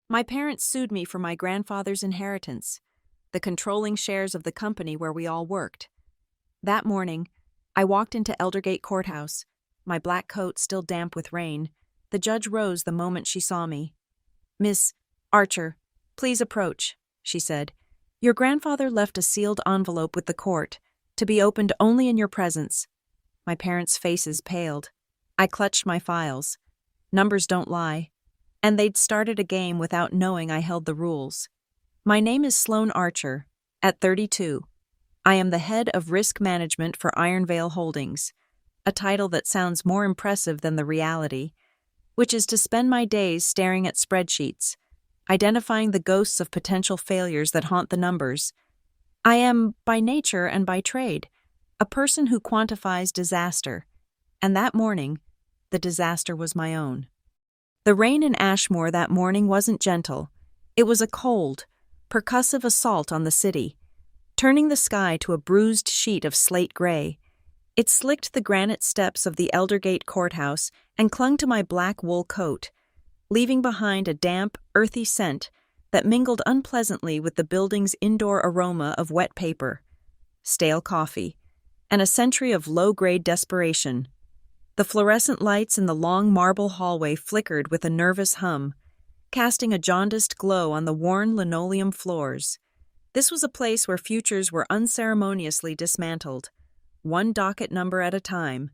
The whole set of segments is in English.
My parents sued me for my grandfather's inheritance, the controlling shares of the company where we all worked. That morning, I walked into Eldergate Courthouse, my black coat still damp with rain. The judge rose the moment she saw me. "Miss Archer, please approach," she said. "Your grandfather left a sealed envelope with the court, to be opened only in your presence." My parents' faces paled. I clutched my files. Numbers don't lie. And they'd started a game without knowing I held the rules. My name is Sloan Archer, at 32. I am the head of risk management for Ironvale Holdings, a title that sounds more impressive than the reality, which is to spend my days staring at spreadsheets, identifying the ghosts of potential failures that haunt the numbers. I am, by nature and by trade, a person who quantifies disaster, and that morning, the disaster was my own. The rain in Ashmore that morning wasn't gentle. It was a cold, percussive assault on the city, turning the sky to a bruised sheet of slate gray. It slicked the granite steps of the Eldergate Courthouse and clung to my black wool coat, leaving behind a damp, earthy scent that mingled unpleasantly with the building's indoor aroma of wet paper, stale coffee, and a century of low-grade desperation. The fluorescent lights in the long marble hallway flickered with a nervous hum, casting a jaundiced glow on the worn linoleum floors. This was a place where futures were unceremoniously dismantled, one docket number at a time.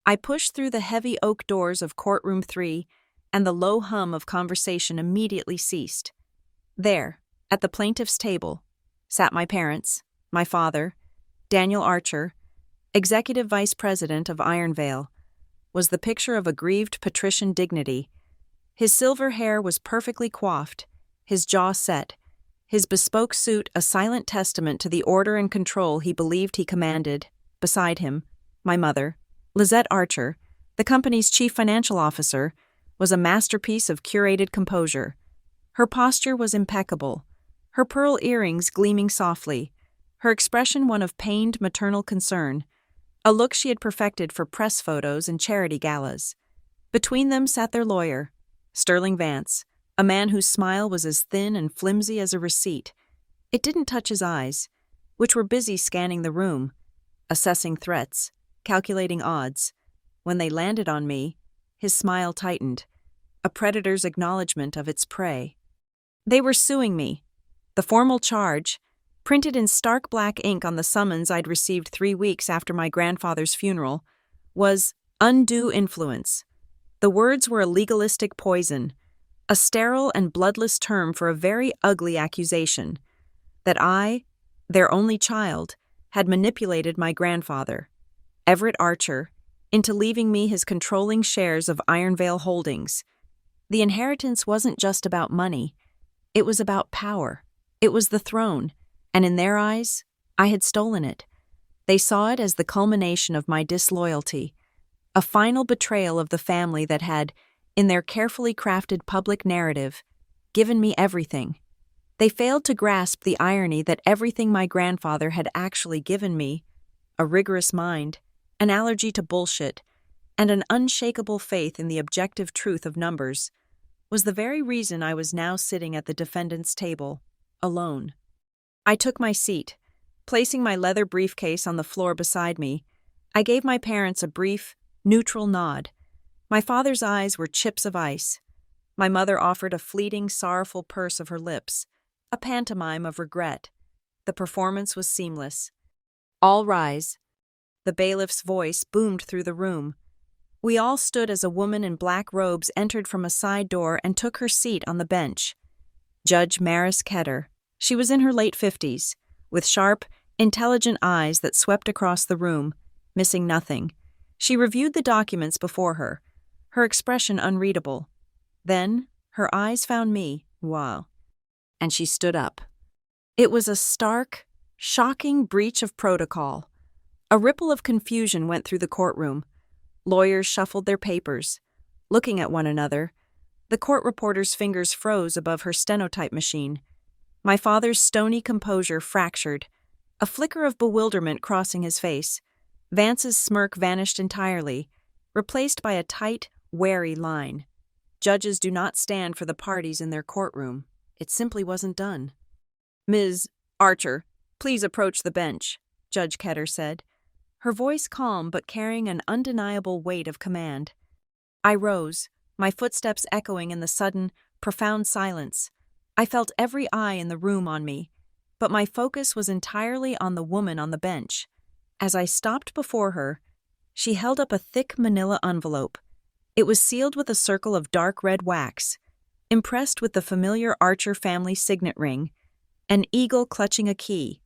I pushed through the heavy oak doors of Courtroom 3, and the low hum of conversation immediately ceased. There, at the plaintiff's table, sat my parents, my father, Daniel Archer, executive vice president of Ironvale, was the picture of aggrieved patrician dignity. His silver hair was perfectly coiffed, his jaw set, his bespoke suit a silent testament to the order and control he believed he commanded. Beside him, my mother, Lizette Archer, the company's chief financial officer, was a masterpiece of curated composure. Her posture was impeccable, her pearl earrings gleaming softly, her expression one of pained maternal concern, a look she had perfected for press photos and charity galas. Between them sat their lawyer, Sterling Vance, a man whose smile was as thin and flimsy as a receipt. It didn't touch his eyes, which were busy scanning the room, assessing threats, calculating odds. When they landed on me, his smile tightened, a predator's acknowledgement of its prey. They were suing me. The formal charge, printed in stark black ink on the summons I'd received 3 weeks after my grandfather's funeral, was undue influence. The words were a legalistic poison, a sterile and bloodless term for a very ugly accusation, that I, their only child, had manipulated my grandfather, Everett Archer, into leaving me his controlling shares of Ironvale Holdings. The inheritance wasn't just about money. It was about power. It was the throne. And in their eyes, I had stolen it. They saw it as the culmination of my disloyalty, a final betrayal of the family that had, in their carefully crafted public narrative, given me everything. They failed to grasp the irony that everything my grandfather had actually given me, a rigorous mind, an allergy to bullshit, and an unshakable faith in the objective truth of numbers, was the very reason I was now sitting at the defendant's table, alone. I took my seat. Placing my leather briefcase on the floor beside me, I gave my parents a brief, neutral nod. My father's eyes were chips of ice. My mother offered a fleeting, sorrowful purse of her lips, a pantomime of regret. The performance was seamless. "All rise." The bailiff's voice boomed through the room. We all stood as a woman in black robes entered from a side door and took her seat on the bench. Judge Maris Ketter. She was in her late 50s, with sharp, intelligent eyes that swept across the room, missing nothing. She reviewed the documents before her, her expression unreadable. Then, her eyes found me, wow, and she stood up. It was a stark, shocking breach of protocol. A ripple of confusion went through the courtroom. Lawyers shuffled their papers, looking at one another. The court reporter's fingers froze above her stenotype machine. My father's stony composure fractured, a flicker of bewilderment crossing his face. Vance's smirk vanished entirely, replaced by a tight, wary line. Judges do not stand for the parties in their courtroom. It simply wasn't done. "Ms. Archer, please approach the bench," Judge Ketter said, her voice calm but carrying an undeniable weight of command. I rose, my footsteps echoing in the sudden, profound silence. I felt every eye in the room on me, but my focus was entirely on the woman on the bench. As I stopped before her, she held up a thick manila envelope. It was sealed with a circle of dark red wax, impressed with the familiar Archer family signet ring, an eagle clutching a key,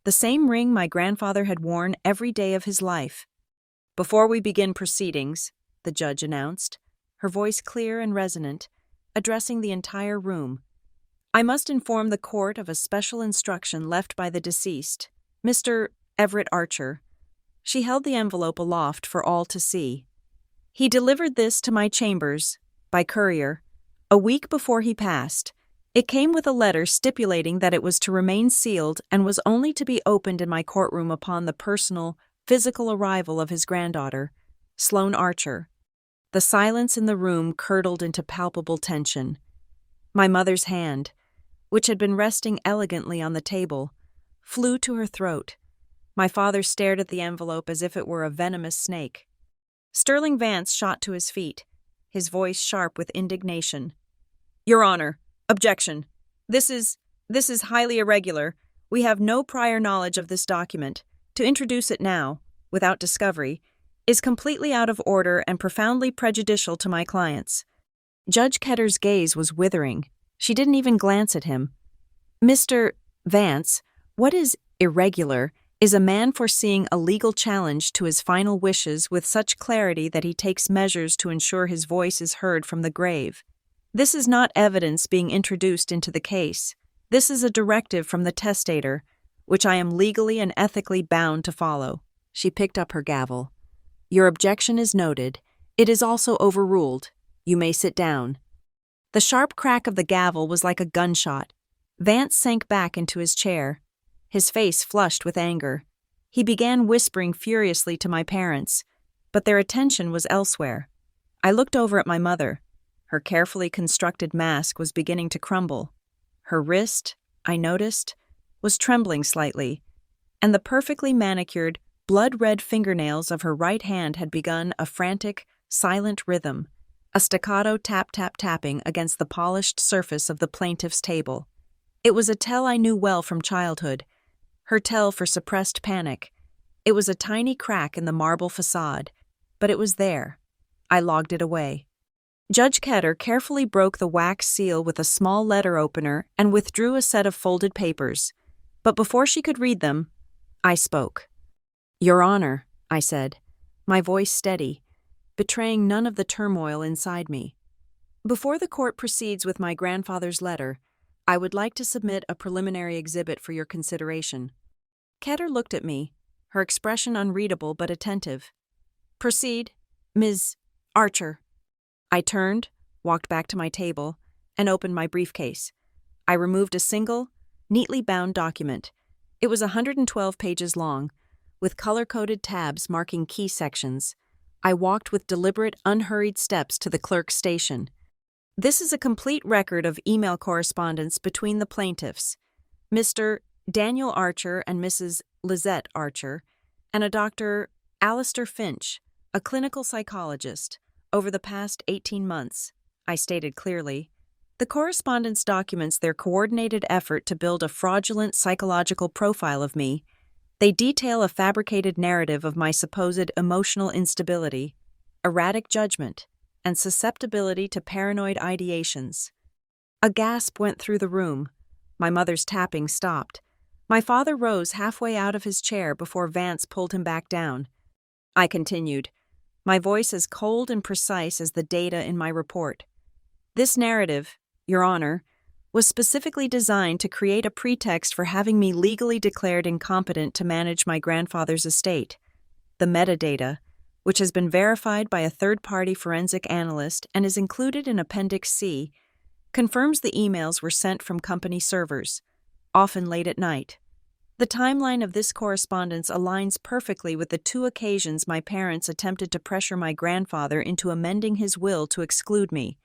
the same ring my grandfather had worn every day of his life. "Before we begin proceedings," the judge announced, her voice clear and resonant, addressing the entire room, "I must inform the court of a special instruction left by the deceased, Mr. Everett Archer." She held the envelope aloft for all to see. "He delivered this to my chambers, by courier, a week before he passed. It came with a letter stipulating that it was to remain sealed and was only to be opened in my courtroom upon the personal, physical arrival of his granddaughter, Sloane Archer." The silence in the room curdled into palpable tension. My mother's hand, which had been resting elegantly on the table, flew to her throat. My father stared at the envelope as if it were a venomous snake. Sterling Vance shot to his feet, his voice sharp with indignation. "Your Honor, objection. This is highly irregular. We have no prior knowledge of this document. To introduce it now, without discovery, is completely out of order and profoundly prejudicial to my clients." Judge Ketter's gaze was withering. She didn't even glance at him. "Mr. Vance, what is irregular is a man foreseeing a legal challenge to his final wishes with such clarity that he takes measures to ensure his voice is heard from the grave. This is not evidence being introduced into the case. This is a directive from the testator, which I am legally and ethically bound to follow." She picked up her gavel. "Your objection is noted. It is also overruled. You may sit down." The sharp crack of the gavel was like a gunshot. Vance sank back into his chair, his face flushed with anger. He began whispering furiously to my parents, but their attention was elsewhere. I looked over at my mother. Her carefully constructed mask was beginning to crumble. Her wrist, I noticed, was trembling slightly, and the perfectly manicured, blood-red fingernails of her right hand had begun a frantic, silent rhythm, a staccato tap-tap-tapping against the polished surface of the plaintiff's table. It was a tell I knew well from childhood, her tell for suppressed panic. It was a tiny crack in the marble facade, but it was there. I logged it away. Judge Ketter carefully broke the wax seal with a small letter opener and withdrew a set of folded papers. But before she could read them, I spoke. "Your Honor," I said, my voice steady, betraying none of the turmoil inside me. "Before the court proceeds with my grandfather's letter, I would like to submit a preliminary exhibit for your consideration." Ketter looked at me, her expression unreadable but attentive. "Proceed, Ms. Archer." I turned, walked back to my table, and opened my briefcase. I removed a single, neatly bound document. It was 112 pages long, with color-coded tabs marking key sections. I walked with deliberate, unhurried steps to the clerk's station. This is a complete record of email correspondence between the plaintiffs, Mr. Daniel Archer and Mrs. Lizette Archer, and a Dr. Alistair Finch, a clinical psychologist, over the past 18 months, I stated clearly. The correspondence documents their coordinated effort to build a fraudulent psychological profile of me. They detail a fabricated narrative of my supposed emotional instability, erratic judgment, and susceptibility to paranoid ideations. A gasp went through the room. My mother's tapping stopped. My father rose halfway out of his chair before Vance pulled him back down. I continued, my voice as cold and precise as the data in my report. "This narrative, Your Honor, was specifically designed to create a pretext for having me legally declared incompetent to manage my grandfather's estate. The metadata, which has been verified by a third-party forensic analyst and is included in Appendix C, confirms the emails were sent from company servers, often late at night. The timeline of this correspondence aligns perfectly with the 2 occasions my parents attempted to pressure my grandfather into amending his will to exclude me.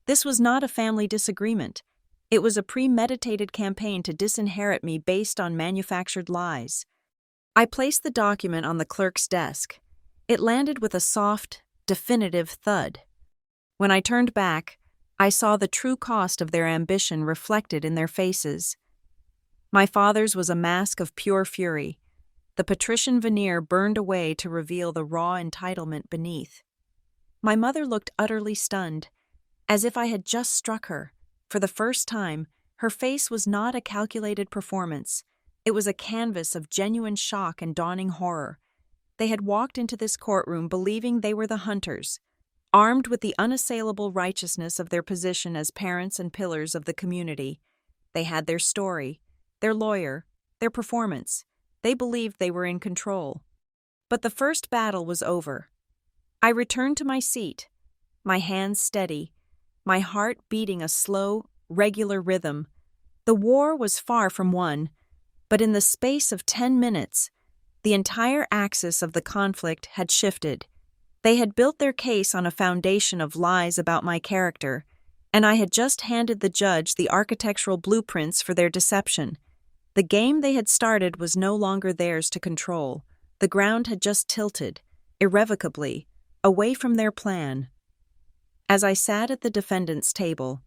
This was not a family disagreement. It was a premeditated campaign to disinherit me based on manufactured lies. I placed the document on the clerk's desk. It landed with a soft, definitive thud. When I turned back, I saw the true cost of their ambition reflected in their faces. My father's was a mask of pure fury. The patrician veneer burned away to reveal the raw entitlement beneath. My mother looked utterly stunned, as if I had just struck her. For the first time, her face was not a calculated performance. It was a canvas of genuine shock and dawning horror. They had walked into this courtroom believing they were the hunters, armed with the unassailable righteousness of their position as parents and pillars of the community. They had their story, their lawyer, their performance. They believed they were in control. But the first battle was over. I returned to my seat, my hands steady, my heart beating a slow, regular rhythm. The war was far from won, but in the space of 10 minutes, the entire axis of the conflict had shifted. They had built their case on a foundation of lies about my character, and I had just handed the judge the architectural blueprints for their deception. The game they had started was no longer theirs to control. The ground had just tilted, irrevocably, away from their plan. As I sat at the defendant's table,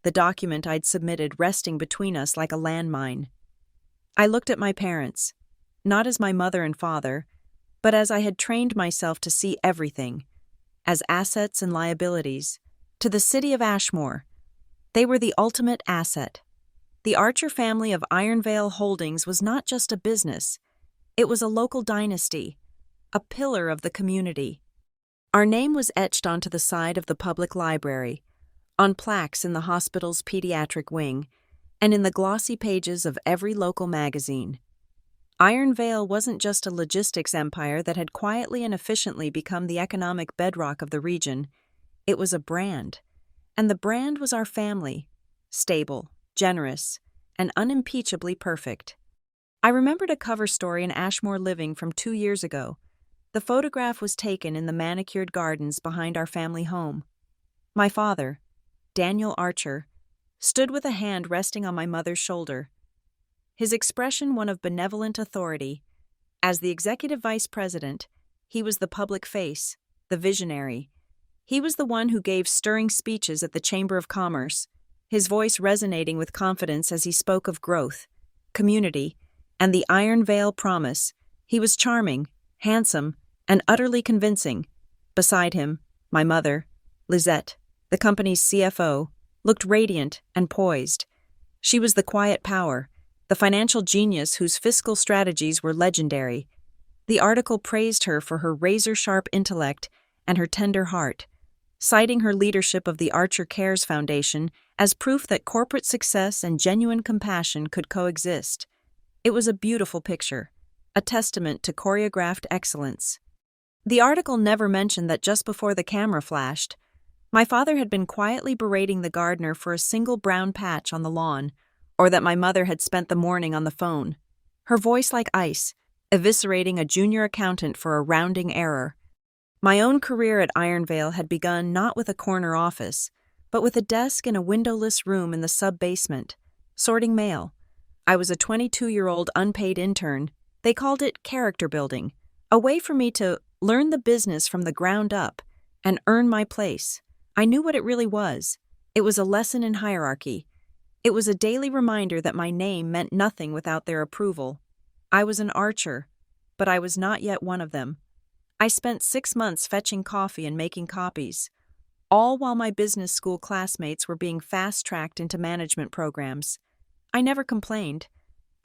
the document I'd submitted resting between us like a landmine, I looked at my parents, not as my mother and father, but as I had trained myself to see everything, as assets and liabilities, to the city of Ashmore. They were the ultimate asset. The Archer family of Ironvale Holdings was not just a business, it was a local dynasty, a pillar of the community. Our name was etched onto the side of the public library, on plaques in the hospital's pediatric wing, and in the glossy pages of every local magazine. Ironvale wasn't just a logistics empire that had quietly and efficiently become the economic bedrock of the region. It was a brand, and the brand was our family, stable, generous, and unimpeachably perfect. I remembered a cover story in Ashmore Living from 2 years ago. The photograph was taken in the manicured gardens behind our family home. My father, Daniel Archer, stood with a hand resting on my mother's shoulder, his expression one of benevolent authority. As the executive vice president, he was the public face, the visionary. He was the one who gave stirring speeches at the Chamber of Commerce, his voice resonating with confidence as he spoke of growth, community, and the Ironvale promise. He was charming, handsome, and utterly convincing. Beside him, my mother, Lizette, the company's CFO, looked radiant and poised. She was the quiet power, the financial genius whose fiscal strategies were legendary. The article praised her for her razor-sharp intellect and her tender heart, citing her leadership of the Archer Cares Foundation as proof that corporate success and genuine compassion could coexist. It was a beautiful picture, a testament to choreographed excellence. The article never mentioned that just before the camera flashed, my father had been quietly berating the gardener for a single brown patch on the lawn, or that my mother had spent the morning on the phone, her voice like ice, eviscerating a junior accountant for a rounding error. My own career at Ironvale had begun not with a corner office, but with a desk in a windowless room in the sub-basement, sorting mail. I was a 22-year-old unpaid intern. They called it character building, a way for me to learn the business from the ground up and earn my place. I knew what it really was. It was a lesson in hierarchy. It was a daily reminder that my name meant nothing without their approval. I was an Archer, but I was not yet one of them. I spent 6 months fetching coffee and making copies, all while my business school classmates were being fast-tracked into management programs. I never complained.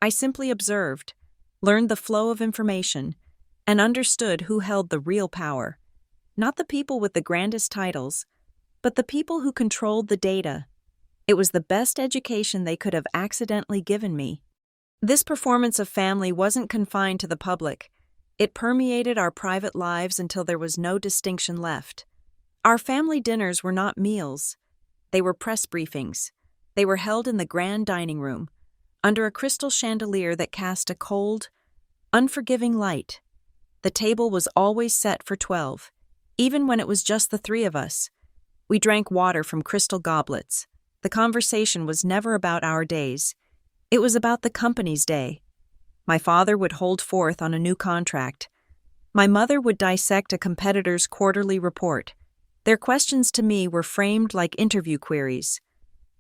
I simply observed, learned the flow of information, and understood who held the real power. Not the people with the grandest titles, but the people who controlled the data. It was the best education they could have accidentally given me. This performance of family wasn't confined to the public. It permeated our private lives until there was no distinction left. Our family dinners were not meals. They were press briefings. They were held in the grand dining room, under a crystal chandelier that cast a cold, unforgiving light. The table was always set for 12, even when it was just the 3 of us. We drank water from crystal goblets. The conversation was never about our days. It was about the company's day. My father would hold forth on a new contract. My mother would dissect a competitor's quarterly report. Their questions to me were framed like interview queries.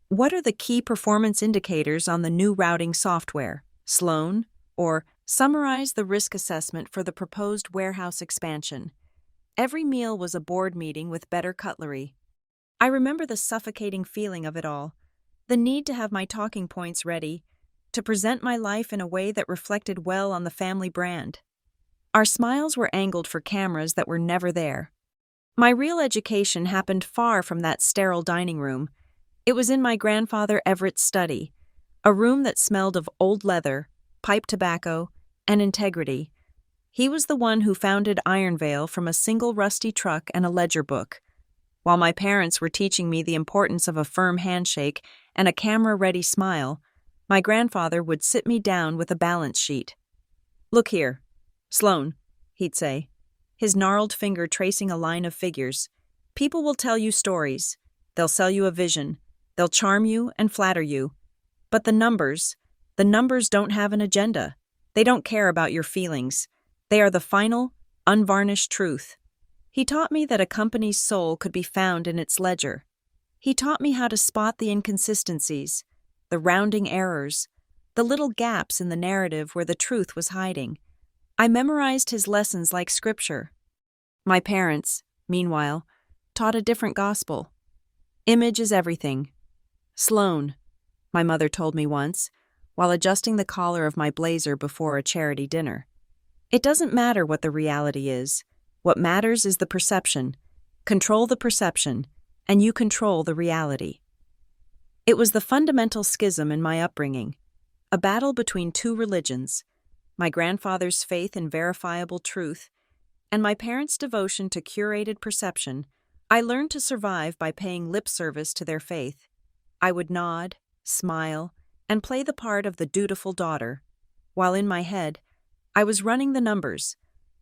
What are the key performance indicators on the new routing software, Sloan? Or summarize the risk assessment for the proposed warehouse expansion. Every meal was a board meeting with better cutlery. I remember the suffocating feeling of it all, the need to have my talking points ready, to present my life in a way that reflected well on the family brand. Our smiles were angled for cameras that were never there. My real education happened far from that sterile dining room. It was in my grandfather Everett's study, a room that smelled of old leather, pipe tobacco, and integrity. He was the one who founded Ironvale from a single rusty truck and a ledger book. While my parents were teaching me the importance of a firm handshake and a camera-ready smile, my grandfather would sit me down with a balance sheet. "Look here, Sloan," he'd say, his gnarled finger tracing a line of figures. "People will tell you stories. They'll sell you a vision. They'll charm you and flatter you. But the numbers don't have an agenda. They don't care about your feelings. They are the final, unvarnished truth." He taught me that a company's soul could be found in its ledger. He taught me how to spot the inconsistencies, the rounding errors, the little gaps in the narrative where the truth was hiding. I memorized his lessons like scripture. My parents, meanwhile, taught a different gospel. Image is everything. "Sloan," my mother told me once, while adjusting the collar of my blazer before a charity dinner. "It doesn't matter what the reality is. What matters is the perception. Control the perception, and you control the reality." It was the fundamental schism in my upbringing, a battle between two religions, my grandfather's faith in verifiable truth, and my parents' devotion to curated perception. I learned to survive by paying lip service to their faith. I would nod, smile, and play the part of the dutiful daughter, while in my head, I was running the numbers,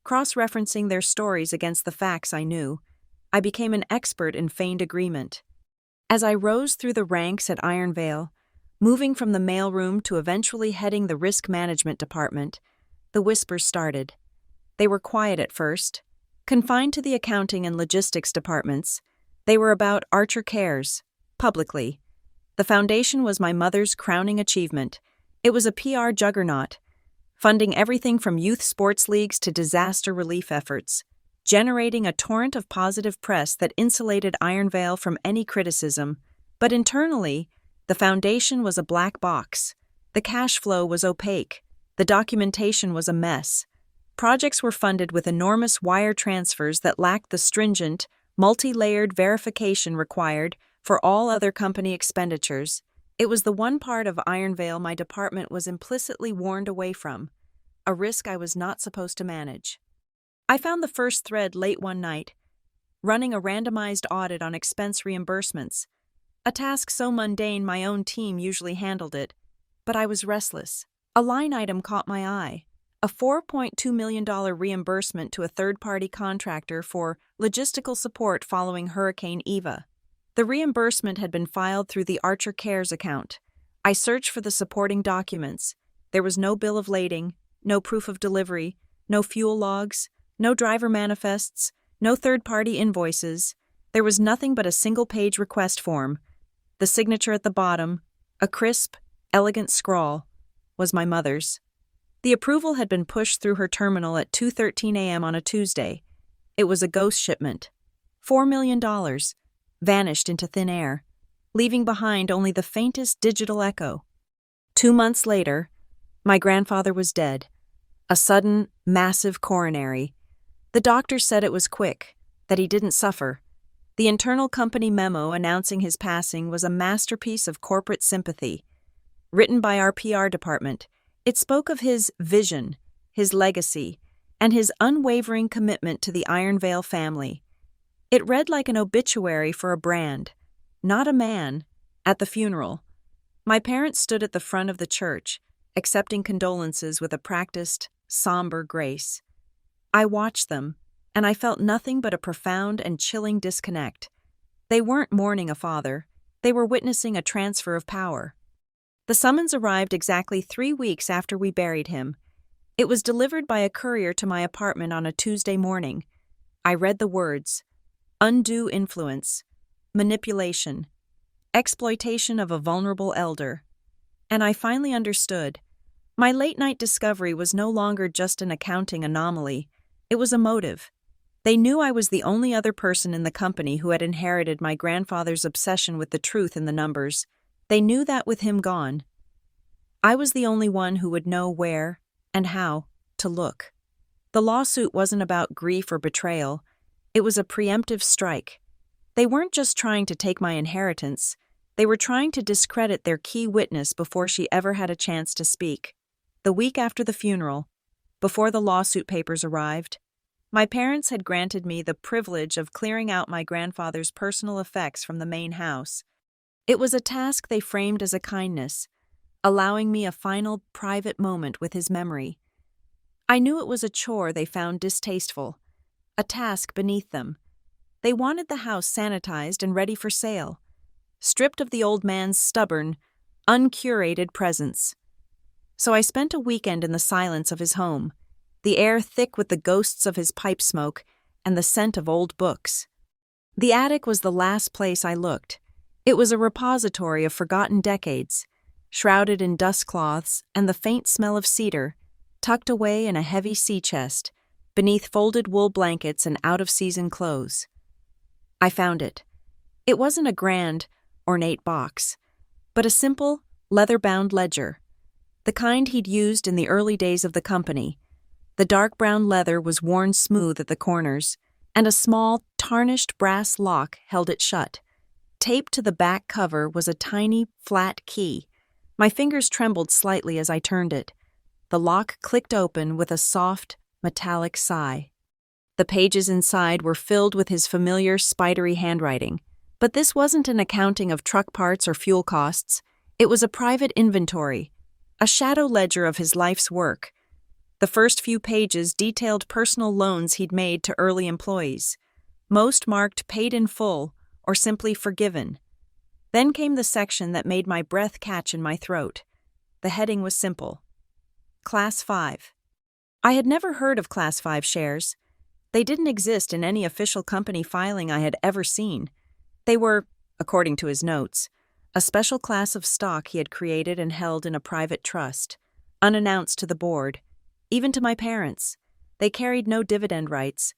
cross-referencing their stories against the facts I knew. I became an expert in feigned agreement. As I rose through the ranks at Ironvale, moving from the mailroom to eventually heading the risk management department, the whispers started. They were quiet at first. Confined to the accounting and logistics departments, they were about Archer Cares, publicly. The foundation was my mother's crowning achievement. It was a PR juggernaut, funding everything from youth sports leagues to disaster relief efforts, generating a torrent of positive press that insulated Ironvale from any criticism. But internally, the foundation was a black box. The cash flow was opaque. The documentation was a mess. Projects were funded with enormous wire transfers that lacked the stringent, multi-layered verification required for all other company expenditures. It was the one part of Ironvale my department was implicitly warned away from, a risk I was not supposed to manage. I found the first thread late one night, running a randomized audit on expense reimbursements, a task so mundane my own team usually handled it, but I was restless. A line item caught my eye, a $4.2 million reimbursement to a third-party contractor for logistical support following Hurricane Eva. The reimbursement had been filed through the Archer Cares account. I searched for the supporting documents. There was no bill of lading, no proof of delivery, no fuel logs, no driver manifests, no third-party invoices. There was nothing but a single-page request form. The signature at the bottom, a crisp, elegant scrawl, was my mother's. The approval had been pushed through her terminal at 2:13 a.m. on a Tuesday. It was a ghost shipment. $4 million vanished into thin air, leaving behind only the faintest digital echo. 2 months later, my grandfather was dead. A sudden, massive coronary. The doctor said it was quick, that he didn't suffer. The internal company memo announcing his passing was a masterpiece of corporate sympathy. Written by our PR department, it spoke of his vision, his legacy, and his unwavering commitment to the Ironvale family. It read like an obituary for a brand, not a man. At the funeral, my parents stood at the front of the church, accepting condolences with a practiced, somber grace. I watched them, and I felt nothing but a profound and chilling disconnect. They weren't mourning a father, they were witnessing a transfer of power. The summons arrived exactly 3 weeks after we buried him. It was delivered by a courier to my apartment on a Tuesday morning. I read the words: undue influence, manipulation, exploitation of a vulnerable elder. And I finally understood. My late-night discovery was no longer just an accounting anomaly. It was a motive. They knew I was the only other person in the company who had inherited my grandfather's obsession with the truth in the numbers. They knew that with him gone, I was the only one who would know where and how to look. The lawsuit wasn't about grief or betrayal. It was a preemptive strike. They weren't just trying to take my inheritance. They were trying to discredit their key witness before she ever had a chance to speak. The week after the funeral, before the lawsuit papers arrived, my parents had granted me the privilege of clearing out my grandfather's personal effects from the main house. It was a task they framed as a kindness, allowing me a final, private moment with his memory. I knew it was a chore they found distasteful, a task beneath them. They wanted the house sanitized and ready for sale, stripped of the old man's stubborn, uncurated presence. So I spent a weekend in the silence of his home, the air thick with the ghosts of his pipe smoke and the scent of old books. The attic was the last place I looked. It was a repository of forgotten decades, shrouded in dust cloths and the faint smell of cedar, tucked away in a heavy sea chest, beneath folded wool blankets and out-of-season clothes. I found it. It wasn't a grand, ornate box, but a simple, leather-bound ledger, the kind he'd used in the early days of the company. The dark brown leather was worn smooth at the corners, and a small, tarnished brass lock held it shut. Taped to the back cover was a tiny, flat key. My fingers trembled slightly as I turned it. The lock clicked open with a soft, metallic sigh. The pages inside were filled with his familiar, spidery handwriting. But this wasn't an accounting of truck parts or fuel costs. It was a private inventory, a shadow ledger of his life's work. The first few pages detailed personal loans he'd made to early employees, most marked paid in full or simply forgiven. Then came the section that made my breath catch in my throat. The heading was simple: Class 5. I had never heard of Class 5 shares. They didn't exist in any official company filing I had ever seen. They were, according to his notes, a special class of stock he had created and held in a private trust, unannounced to the board, even to my parents. They carried no dividend rights,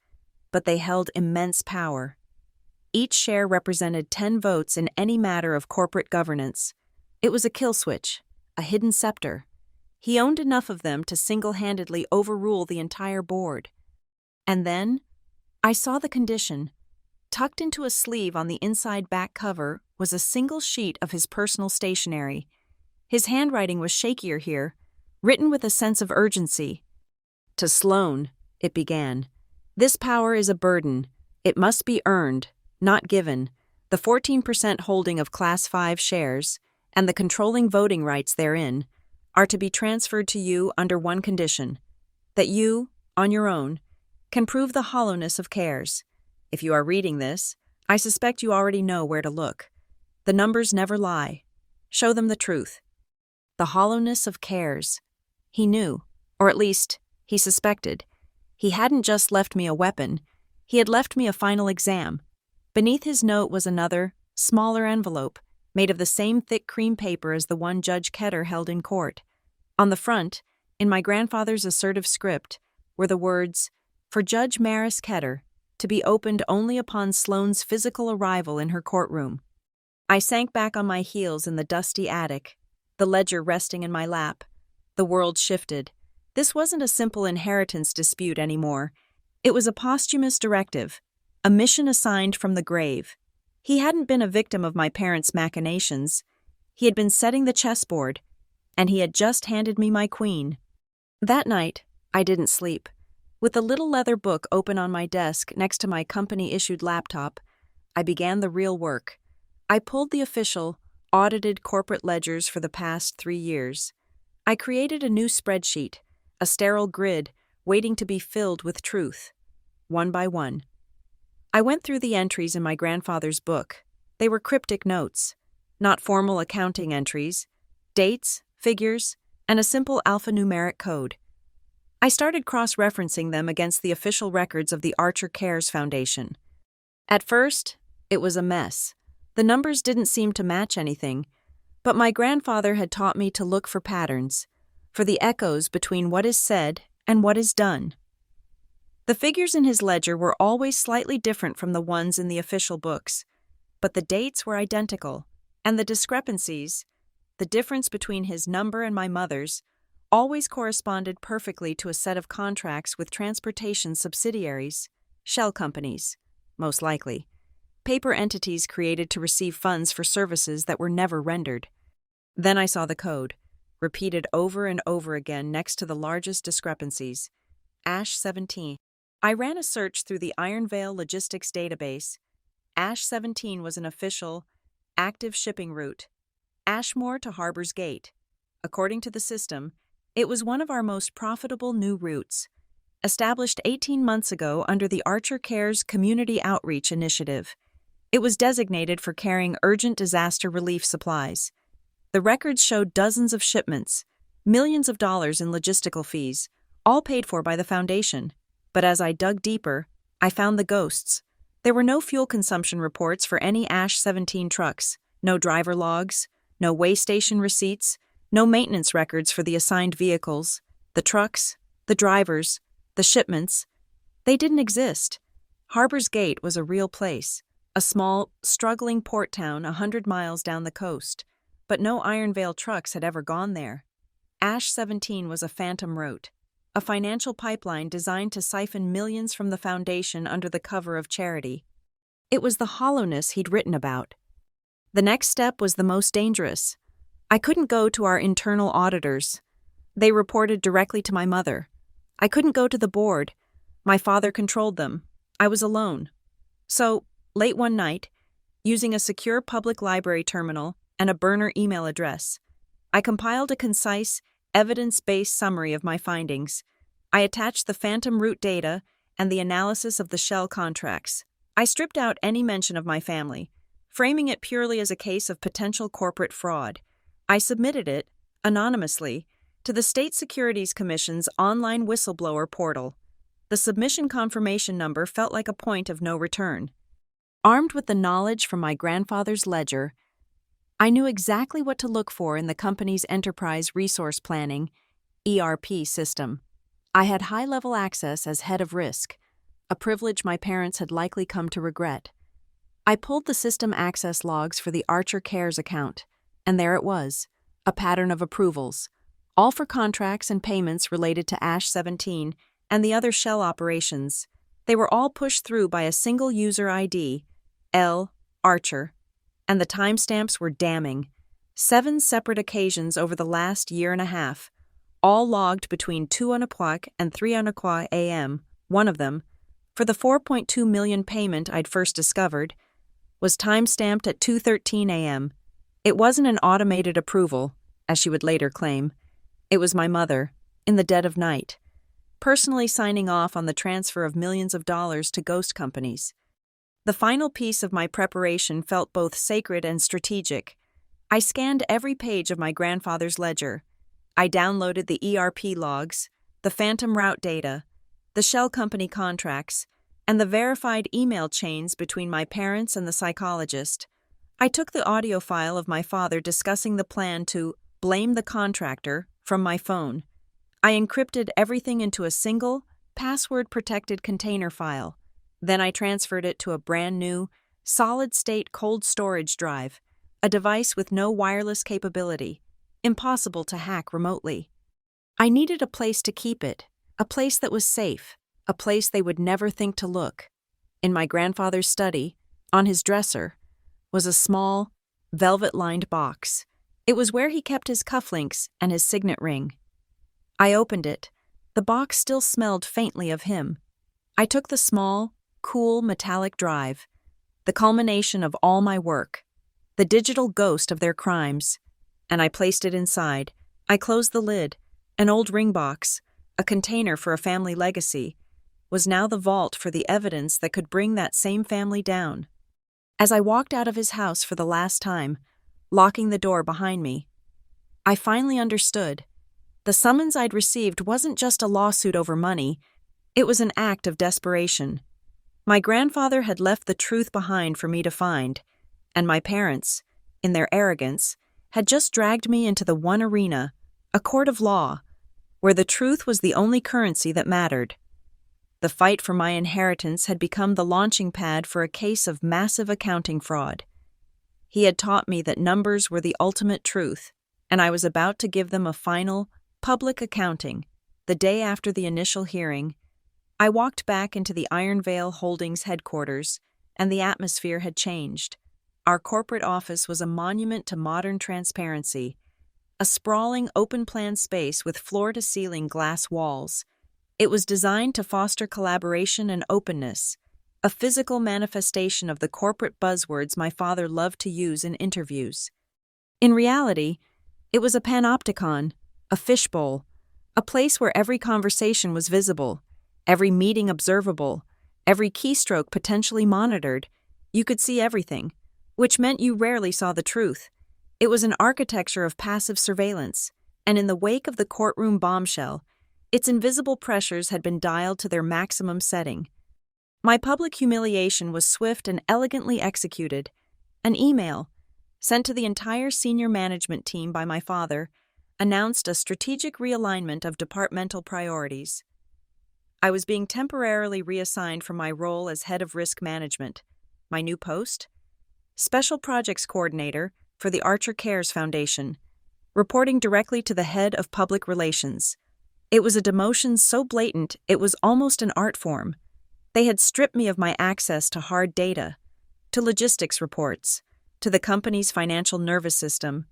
but they held immense power. Each share represented 10 votes in any matter of corporate governance. It was a kill switch, a hidden scepter. He owned enough of them to single-handedly overrule the entire board. And then, I saw the condition. Tucked into a sleeve on the inside back cover was a single sheet of his personal stationery. His handwriting was shakier here, written with a sense of urgency. To Sloan, it began. This power is a burden. It must be earned, not given. The 14% holding of Class 5 shares, and the controlling voting rights therein, are to be transferred to you under one condition: that you, on your own, can prove the hollowness of Cares. If you are reading this, I suspect you already know where to look. The numbers never lie. Show them the truth. The hollowness of Cares. He knew, or at least, he suspected. He hadn't just left me a weapon. He had left me a final exam. Beneath his note was another, smaller envelope, made of the same thick cream paper as the one Judge Ketter held in court. On the front, in my grandfather's assertive script, were the words, "For Judge Maris Ketter, to be opened only upon Sloane's physical arrival in her courtroom." I sank back on my heels in the dusty attic, the ledger resting in my lap. The world shifted. This wasn't a simple inheritance dispute anymore. It was a posthumous directive, a mission assigned from the grave. He hadn't been a victim of my parents' machinations. He had been setting the chessboard, and he had just handed me my queen. That night, I didn't sleep. With the little leather book open on my desk next to my company-issued laptop, I began the real work. I pulled the official, audited corporate ledgers for the past 3 years. I created a new spreadsheet, a sterile grid waiting to be filled with truth, one by one. I went through the entries in my grandfather's book, They were cryptic notes, not formal accounting entries, dates, figures, and a simple alphanumeric code. I started cross-referencing them against the official records of the Archer Cares Foundation. At first, it was a mess. The numbers didn't seem to match anything, but my grandfather had taught me to look for patterns, for the echoes between what is said and what is done. The figures in his ledger were always slightly different from the ones in the official books, but the dates were identical, and the discrepancies, the difference between his number and my mother's, always corresponded perfectly to a set of contracts with transportation subsidiaries, shell companies, most likely, paper entities created to receive funds for services that were never rendered. Then I saw the code, repeated over and over again next to the largest discrepancies, Ash 17. I ran a search through the Iron Vale Logistics database. Ash 17 was an official, active shipping route, Ashmore to Harbor's Gate. According to the system, it was one of our most profitable new routes, established 18 months ago under the Archer Cares Community Outreach Initiative. It was designated for carrying urgent disaster relief supplies. The records showed dozens of shipments, millions of dollars in logistical fees, all paid for by the Foundation. But as I dug deeper, I found the ghosts. There were no fuel consumption reports for any Ash 17 trucks, no driver logs, no way station receipts, no maintenance records for the assigned vehicles, the trucks, the drivers, the shipments. They didn't exist. Harbor's Gate was a real place, a small, struggling port town 100 miles down the coast, but no Iron Vale trucks had ever gone there. Ash 17 was a phantom route, a financial pipeline designed to siphon millions from the Foundation under the cover of charity. It was the hollowness he'd written about. The next step was the most dangerous. I couldn't go to our internal auditors. They reported directly to my mother. I couldn't go to the board. My father controlled them. I was alone. So, late one night, using a secure public library terminal and a burner email address, I compiled a concise, evidence-based summary of my findings. I attached the phantom route data and the analysis of the shell contracts. I stripped out any mention of my family, framing it purely as a case of potential corporate fraud. I submitted it, anonymously, to the State Securities Commission's online whistleblower portal. The submission confirmation number felt like a point of no return. Armed with the knowledge from my grandfather's ledger, I knew exactly what to look for in the company's enterprise resource planning, ERP system. I had high-level access as head of risk, a privilege my parents had likely come to regret. I pulled the system access logs for the Archer Cares account, and there it was, a pattern of approvals, all for contracts and payments related to Ash 17 and the other shell operations. They were all pushed through by a single user ID, L. Archer, and the timestamps were damning. 7 separate occasions over the last year and a half, all logged between 2:00 and 3:00 a.m. One of them, for the $4.2 million payment I'd first discovered, was time-stamped at 2:13 a.m. It wasn't an automated approval, as she would later claim. It was my mother, in the dead of night, personally signing off on the transfer of millions of dollars to ghost companies. The final piece of my preparation felt both sacred and strategic. I scanned every page of my grandfather's ledger. I downloaded the ERP logs, the phantom route data, the shell company contracts, and the verified email chains between my parents and the psychologist. I took the audio file of my father discussing the plan to blame the contractor from my phone. I encrypted everything into a single, password-protected container file. Then I transferred it to a brand-new, solid-state cold storage drive, a device with no wireless capability, impossible to hack remotely. I needed a place to keep it, a place that was safe, a place they would never think to look. In my grandfather's study, on his dresser, was a small, velvet-lined box. It was where he kept his cufflinks and his signet ring. I opened it. The box still smelled faintly of him. I took the small, cool, metallic drive, the culmination of all my work, the digital ghost of their crimes, and I placed it inside. I closed the lid. An old ring box, a container for a family legacy, was now the vault for the evidence that could bring that same family down. As I walked out of his house for the last time, locking the door behind me, I finally understood. The summons I'd received wasn't just a lawsuit over money, it was an act of desperation. My grandfather had left the truth behind for me to find, and my parents, in their arrogance, had just dragged me into the one arena, a court of law, where the truth was the only currency that mattered. The fight for my inheritance had become the launching pad for a case of massive accounting fraud. He had taught me that numbers were the ultimate truth, and I was about to give them a final, public accounting. The day after the initial hearing, I walked back into the Iron Vale Holdings headquarters, and the atmosphere had changed. Our corporate office was a monument to modern transparency, a sprawling open-plan space with floor-to-ceiling glass walls. It was designed to foster collaboration and openness, a physical manifestation of the corporate buzzwords my father loved to use in interviews. In reality, it was a panopticon, a fishbowl, a place where every conversation was visible, every meeting observable, every keystroke potentially monitored. You could see everything, which meant you rarely saw the truth. It was an architecture of passive surveillance, and in the wake of the courtroom bombshell, its invisible pressures had been dialed to their maximum setting. My public humiliation was swift and elegantly executed. An email, sent to the entire senior management team by my father, announced a strategic realignment of departmental priorities. I was being temporarily reassigned from my role as head of risk management. My new post? Special Projects Coordinator for the Archer Cares Foundation, reporting directly to the head of public relations. It was a demotion so blatant it was almost an art form. They had stripped me of my access to hard data, to logistics reports, to the company's financial nervous system.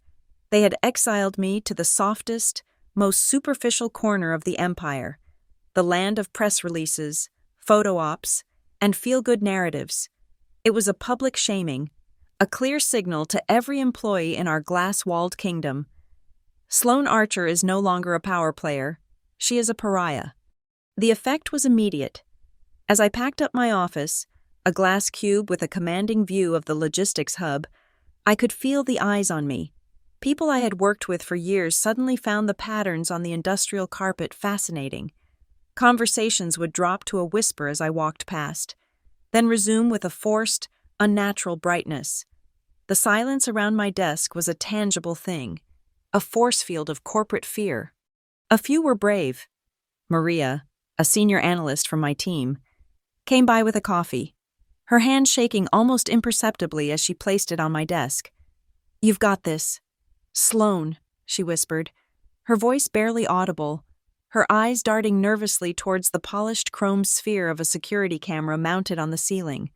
They had exiled me to the softest, most superficial corner of the empire, the land of press releases, photo ops, and feel-good narratives. It was a public shaming, a clear signal to every employee in our glass-walled kingdom. Sloane Archer is no longer a power player. She is a pariah. The effect was immediate. As I packed up my office, a glass cube with a commanding view of the logistics hub, I could feel the eyes on me. People I had worked with for years suddenly found the patterns on the industrial carpet fascinating. Conversations would drop to a whisper as I walked past, then resume with a forced, unnatural brightness. The silence around my desk was a tangible thing, a force field of corporate fear. A few were brave. Maria, a senior analyst from my team, came by with a coffee, her hand shaking almost imperceptibly as she placed it on my desk. "You've got this. Sloane," she whispered, her voice barely audible, her eyes darting nervously towards the polished chrome sphere of a security camera mounted on the ceiling.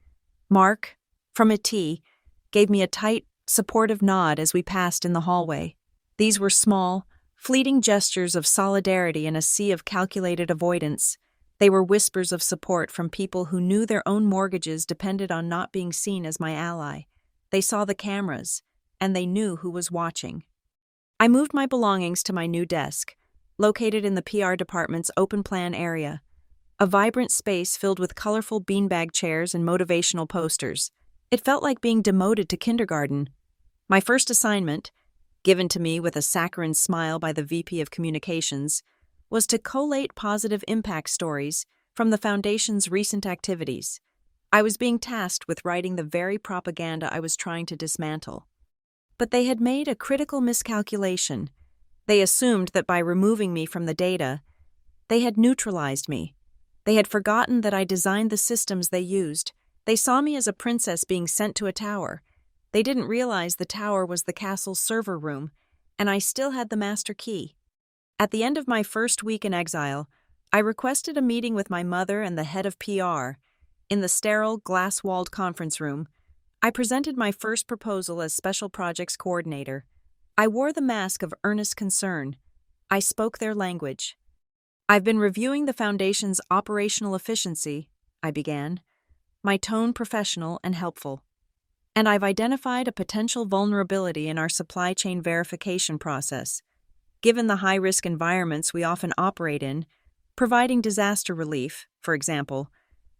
Mark, from a T, gave me a tight, supportive nod as we passed in the hallway. These were small, fleeting gestures of solidarity in a sea of calculated avoidance. They were whispers of support from people who knew their own mortgages depended on not being seen as my ally. They saw the cameras, and they knew who was watching. I moved my belongings to my new desk, located in the PR department's open plan area, a vibrant space filled with colorful beanbag chairs and motivational posters. It felt like being demoted to kindergarten. My first assignment, given to me with a saccharine smile by the VP of Communications, was to collate positive impact stories from the Foundation's recent activities. I was being tasked with writing the very propaganda I was trying to dismantle. But they had made a critical miscalculation. They assumed that by removing me from the data, they had neutralized me. They had forgotten that I designed the systems they used. They saw me as a princess being sent to a tower. They didn't realize the tower was the castle's server room, and I still had the master key. At the end of my first week in exile, I requested a meeting with my mother and the head of PR. In the sterile, glass-walled conference room, I presented my first proposal as Special Projects Coordinator. I wore the mask of earnest concern. I spoke their language. "I've been reviewing the Foundation's operational efficiency," I began, my tone professional and helpful. "And I've identified a potential vulnerability in our supply chain verification process. Given the high-risk environments we often operate in, providing disaster relief, for example,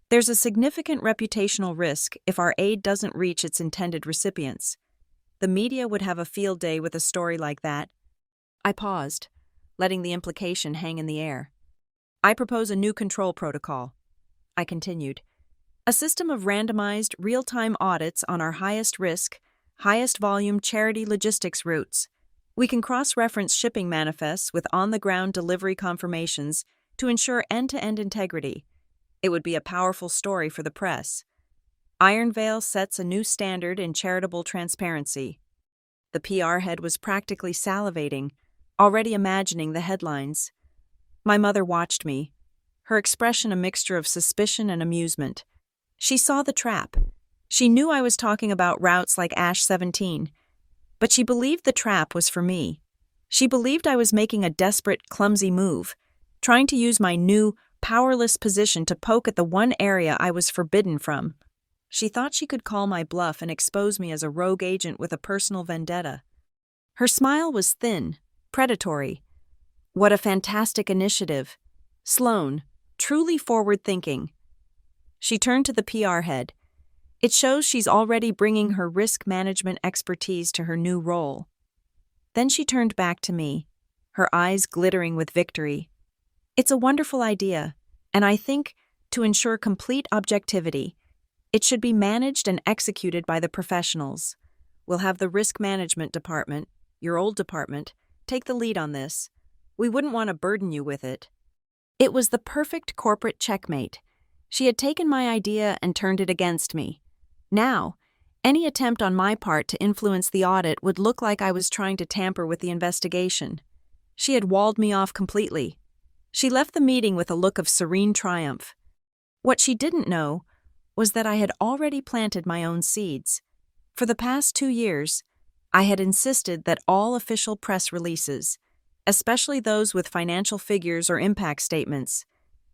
There's a significant reputational risk if our aid doesn't reach its intended recipients. The media would have a field day with a story like that. I paused, letting the implication hang in the air. I propose a new control protocol. I continued. A system of randomized, real-time audits on our highest risk, highest volume charity logistics routes. We can cross-reference shipping manifests with on-the-ground delivery confirmations to ensure end-to-end integrity. It would be a powerful story for the press. Iron Veil sets a new standard in charitable transparency. The PR head was practically salivating, already imagining the headlines. My mother watched me, her expression a mixture of suspicion and amusement. She saw the trap. She knew I was talking about routes like Ash 17, but she believed the trap was for me. She believed I was making a desperate, clumsy move, trying to use my new, powerless position to poke at the one area I was forbidden from. She thought she could call my bluff and expose me as a rogue agent with a personal vendetta. Her smile was thin, predatory. What a fantastic initiative. Sloan, truly forward-thinking. She turned to the PR head. It shows she's already bringing her risk management expertise to her new role. Then she turned back to me, her eyes glittering with victory. It's a wonderful idea, and I think, to ensure complete objectivity, it should be managed and executed by the professionals. We'll have the risk management department, your old department, take the lead on this. We wouldn't want to burden you with it. It was the perfect corporate checkmate. She had taken my idea and turned it against me. Now, any attempt on my part to influence the audit would look like I was trying to tamper with the investigation. She had walled me off completely. She left the meeting with a look of serene triumph. What she didn't know was that I had already planted my own seeds. For the past 2 years, I had insisted that all official press releases, especially those with financial figures or impact statements,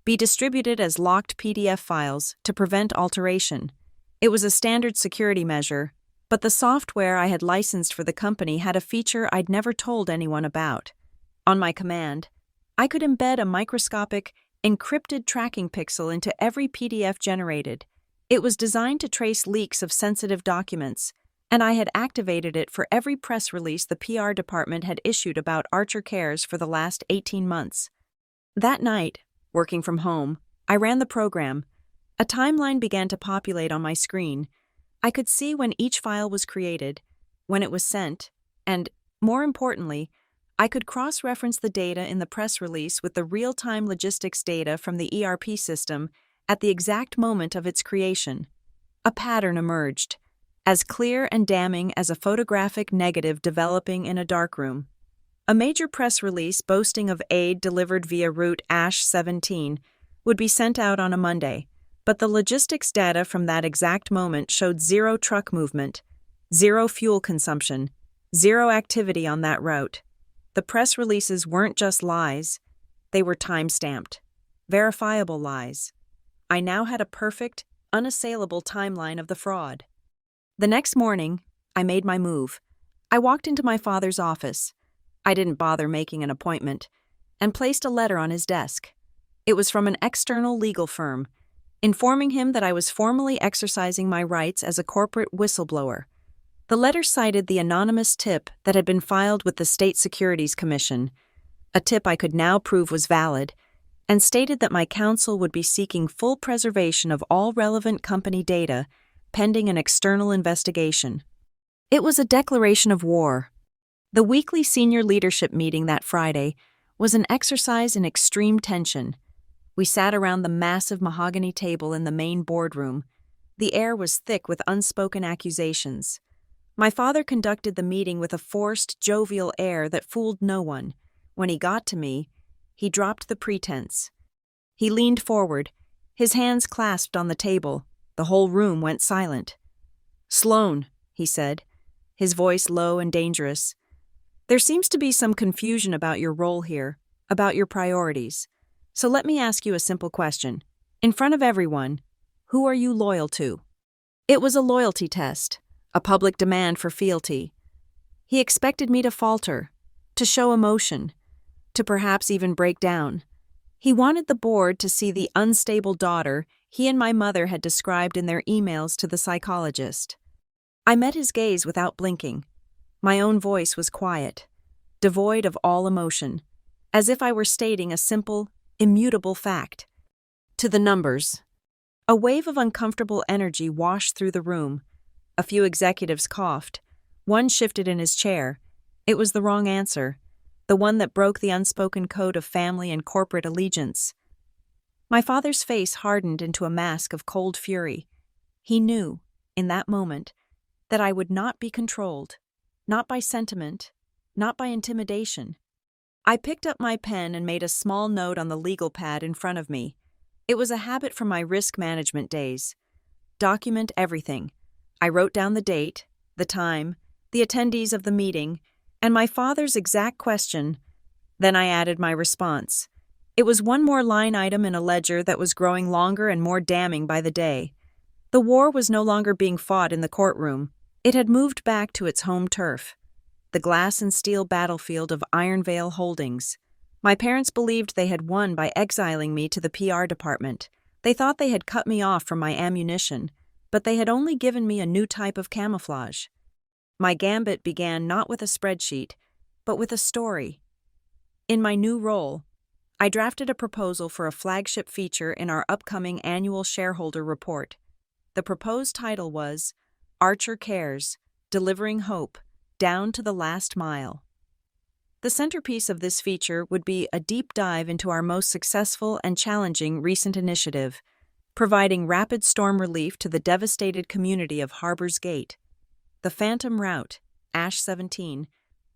be distributed as locked PDF files to prevent alteration. It was a standard security measure, but the software I had licensed for the company had a feature I'd never told anyone about. On my command, I could embed a microscopic, encrypted tracking pixel into every PDF generated. It was designed to trace leaks of sensitive documents, and I had activated it for every press release the PR department had issued about Archer Cares for the last 18 months. That night, working from home, I ran the program. A timeline began to populate on my screen. I could see when each file was created, when it was sent, and, more importantly, I could cross-reference the data in the press release with the real-time logistics data from the ERP system at the exact moment of its creation. A pattern emerged, as clear and damning as a photographic negative developing in a darkroom. A major press release boasting of aid delivered via route Ash 17 would be sent out on a Monday, but the logistics data from that exact moment showed 0 truck movement, 0 fuel consumption, 0 activity on that route. The press releases weren't just lies, they were time-stamped, verifiable lies. I now had a perfect, unassailable timeline of the fraud. The next morning, I made my move. I walked into my father's office. I didn't bother making an appointment, and placed a letter on his desk. It was from an external legal firm, informing him that I was formally exercising my rights as a corporate whistleblower. The letter cited the anonymous tip that had been filed with the State Securities Commission, a tip I could now prove was valid, and stated that my counsel would be seeking full preservation of all relevant company data pending an external investigation. It was a declaration of war. The weekly senior leadership meeting that Friday was an exercise in extreme tension. We sat around the massive mahogany table in the main boardroom. The air was thick with unspoken accusations. My father conducted the meeting with a forced, jovial air that fooled no one. When he got to me, he dropped the pretense. He leaned forward, his hands clasped on the table. The whole room went silent. "Sloan," he said, his voice low and dangerous, "there seems to be some confusion about your role here, about your priorities. So let me ask you a simple question. In front of everyone, who are you loyal to?" It was a loyalty test, a public demand for fealty. He expected me to falter, to show emotion, to perhaps even break down. He wanted the board to see the unstable daughter he and my mother had described in their emails to the psychologist. I met his gaze without blinking. My own voice was quiet, devoid of all emotion, as if I were stating a simple, immutable fact. To the numbers. A wave of uncomfortable energy washed through the room. A few executives coughed. One shifted in his chair. It was the wrong answer, the one that broke the unspoken code of family and corporate allegiance. My father's face hardened into a mask of cold fury. He knew, in that moment, that I would not be controlled, not by sentiment, not by intimidation. I picked up my pen and made a small note on the legal pad in front of me. It was a habit from my risk management days. Document everything. I wrote down the date, the time, the attendees of the meeting, and my father's exact question. Then I added my response. It was one more line item in a ledger that was growing longer and more damning by the day. The war was no longer being fought in the courtroom. It had moved back to its home turf, the glass and steel battlefield of Iron Vale Holdings. My parents believed they had won by exiling me to the PR department. They thought they had cut me off from my ammunition, but they had only given me a new type of camouflage. My gambit began not with a spreadsheet, but with a story. In my new role, I drafted a proposal for a flagship feature in our upcoming annual shareholder report. The proposed title was Archer Cares, Delivering Hope, Down to the Last Mile. The centerpiece of this feature would be a deep dive into our most successful and challenging recent initiative, providing rapid storm relief to the devastated community of Harbor's Gate. The Phantom Route, Ash 17,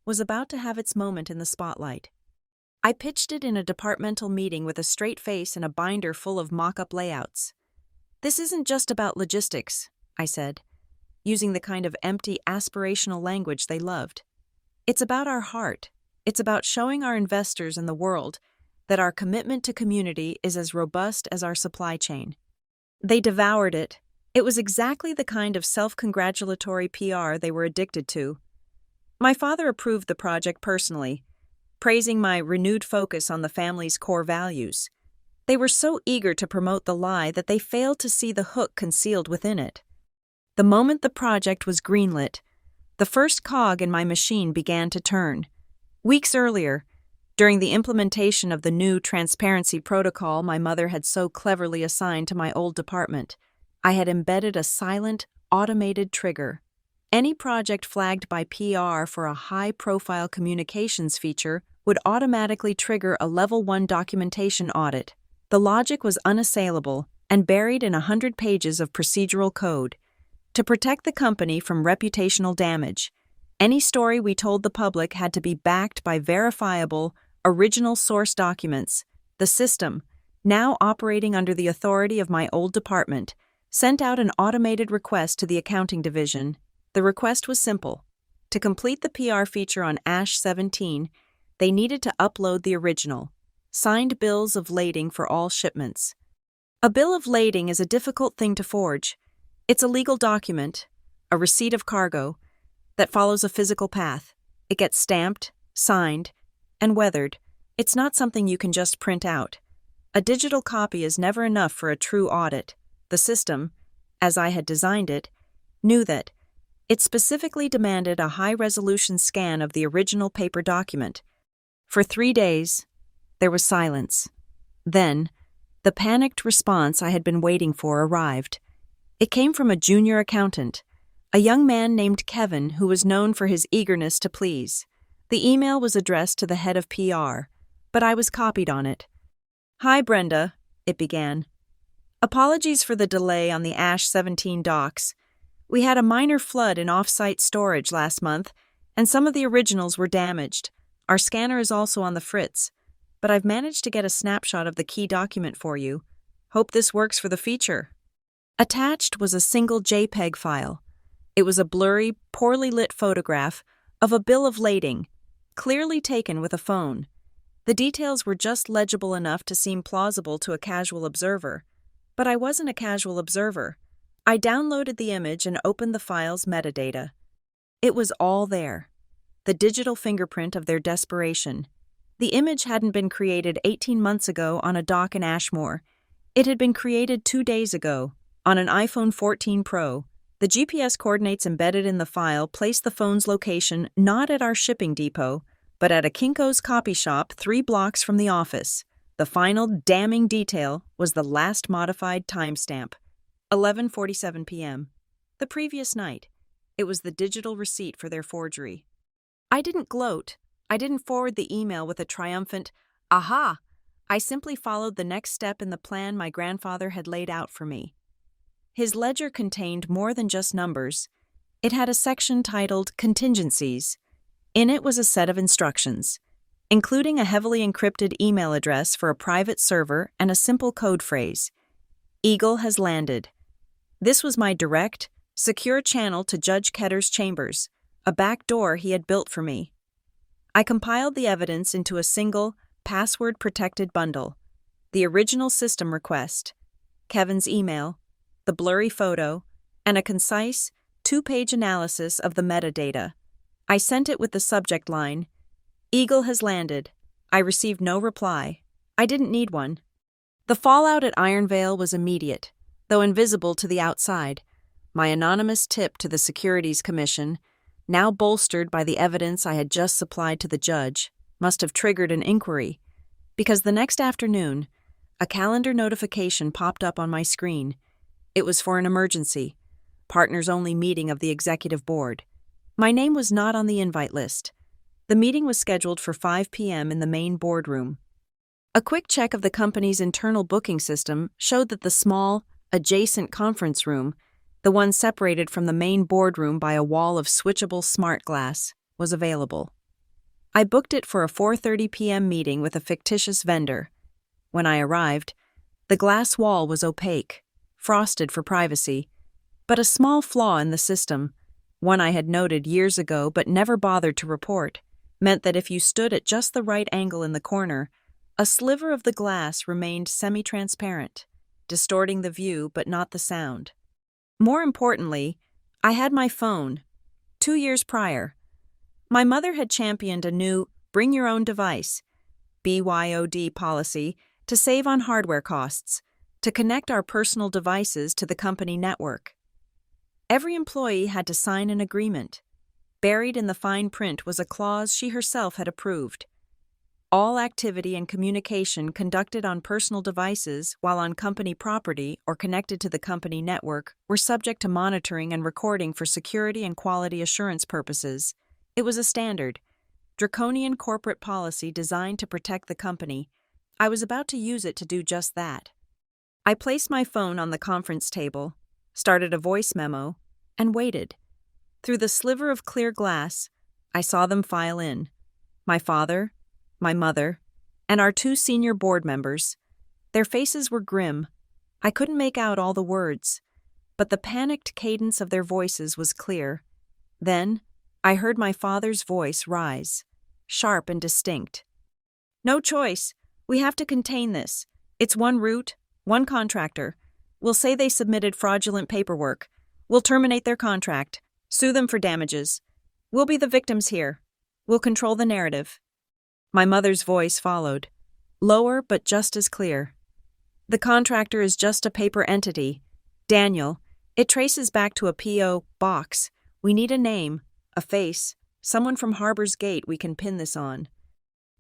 was about to have its moment in the spotlight. I pitched it in a departmental meeting with a straight face and a binder full of mock-up layouts. "This isn't just about logistics," I said, using the kind of empty, aspirational language they loved. "It's about our heart. It's about showing our investors and the world that our commitment to community is as robust as our supply chain." They devoured it. It was exactly the kind of self-congratulatory PR they were addicted to. My father approved the project personally, praising my renewed focus on the family's core values. They were so eager to promote the lie that they failed to see the hook concealed within it. The moment the project was greenlit, the first cog in my machine began to turn. Weeks earlier, during the implementation of the new transparency protocol my mother had so cleverly assigned to my old department, I had embedded a silent, automated trigger. Any project flagged by PR for a high-profile communications feature would automatically trigger a Level 1 documentation audit. The logic was unassailable and buried in 100 pages of procedural code. To protect the company from reputational damage, any story we told the public had to be backed by verifiable, original source documents. The system, now operating under the authority of my old department, sent out an automated request to the accounting division. The request was simple. To complete the PR feature on Ash 17, they needed to upload the original, signed bills of lading for all shipments. A bill of lading is a difficult thing to forge. It's a legal document, a receipt of cargo, that follows a physical path. It gets stamped, signed, and weathered. It's not something you can just print out. A digital copy is never enough for a true audit. The system, as I had designed it, knew that. It specifically demanded a high-resolution scan of the original paper document. For 3 days, there was silence. Then, the panicked response I had been waiting for arrived. It came from a junior accountant, a young man named Kevin who was known for his eagerness to please. The email was addressed to the head of PR, but I was copied on it. "Hi, Brenda," it began. "Apologies for the delay on the Ash 17 docs. We had a minor flood in off-site storage last month, and some of the originals were damaged. Our scanner is also on the fritz, but I've managed to get a snapshot of the key document for you. Hope this works for the feature." Attached was a single JPEG file. It was a blurry, poorly lit photograph of a bill of lading, clearly taken with a phone. The details were just legible enough to seem plausible to a casual observer, but I wasn't a casual observer. I downloaded the image and opened the file's metadata. It was all there, the digital fingerprint of their desperation. The image hadn't been created 18 months ago on a dock in Ashmore. It had been created 2 days ago, on an iPhone 14 Pro. The GPS coordinates embedded in the file placed the phone's location not at our shipping depot, but at a Kinko's copy shop 3 blocks from the office. The final damning detail was the last modified timestamp, 11:47 p.m. The previous night. It was the digital receipt for their forgery. I didn't gloat. I didn't forward the email with a triumphant, "Aha!" I simply followed the next step in the plan my grandfather had laid out for me. His ledger contained more than just numbers. It had a section titled Contingencies. In it was a set of instructions, including a heavily encrypted email address for a private server and a simple code phrase. Eagle has landed. This was my direct, secure channel to Judge Ketter's chambers, a back door he had built for me. I compiled the evidence into a single, password-protected bundle. The original system request, Kevin's email, the blurry photo, and a concise, 2-page analysis of the metadata. I sent it with the subject line, "Eagle has landed." I received no reply. I didn't need one. The fallout at Ironvale was immediate, though invisible to the outside. My anonymous tip to the Securities Commission, now bolstered by the evidence I had just supplied to the judge, must have triggered an inquiry, because the next afternoon, a calendar notification popped up on my screen. It was for an emergency, partners-only meeting of the executive board. My name was not on the invite list. The meeting was scheduled for 5 p.m. in the main boardroom. A quick check of the company's internal booking system showed that the small, adjacent conference room, the one separated from the main boardroom by a wall of switchable smart glass, was available. I booked it for a 4:30 p.m. meeting with a fictitious vendor. When I arrived, the glass wall was opaque, frosted for privacy, but a small flaw in the system, one I had noted years ago but never bothered to report, meant that if you stood at just the right angle in the corner, a sliver of the glass remained semi-transparent, distorting the view but not the sound. More importantly, I had my phone. 2 years prior, my mother had championed a new Bring Your Own Device, BYOD policy to save on hardware costs, to connect our personal devices to the company network. Every employee had to sign an agreement. Buried in the fine print was a clause she herself had approved. All activity and communication conducted on personal devices while on company property or connected to the company network were subject to monitoring and recording for security and quality assurance purposes. It was a standard, draconian corporate policy designed to protect the company. I was about to use it to do just that. I placed my phone on the conference table, started a voice memo, and waited. Through the sliver of clear glass, I saw them file in. My father, my mother, and our 2 senior board members. Their faces were grim. I couldn't make out all the words, but the panicked cadence of their voices was clear. Then, I heard my father's voice rise, sharp and distinct. "No choice. We have to contain this. It's one route, one contractor. We'll say they submitted fraudulent paperwork. We'll terminate their contract, sue them for damages. We'll be the victims here. We'll control the narrative." My mother's voice followed, lower but just as clear. "The contractor is just a paper entity. Daniel, it traces back to a P.O. box. We need a name, a face, someone from Harbor's Gate we can pin this on."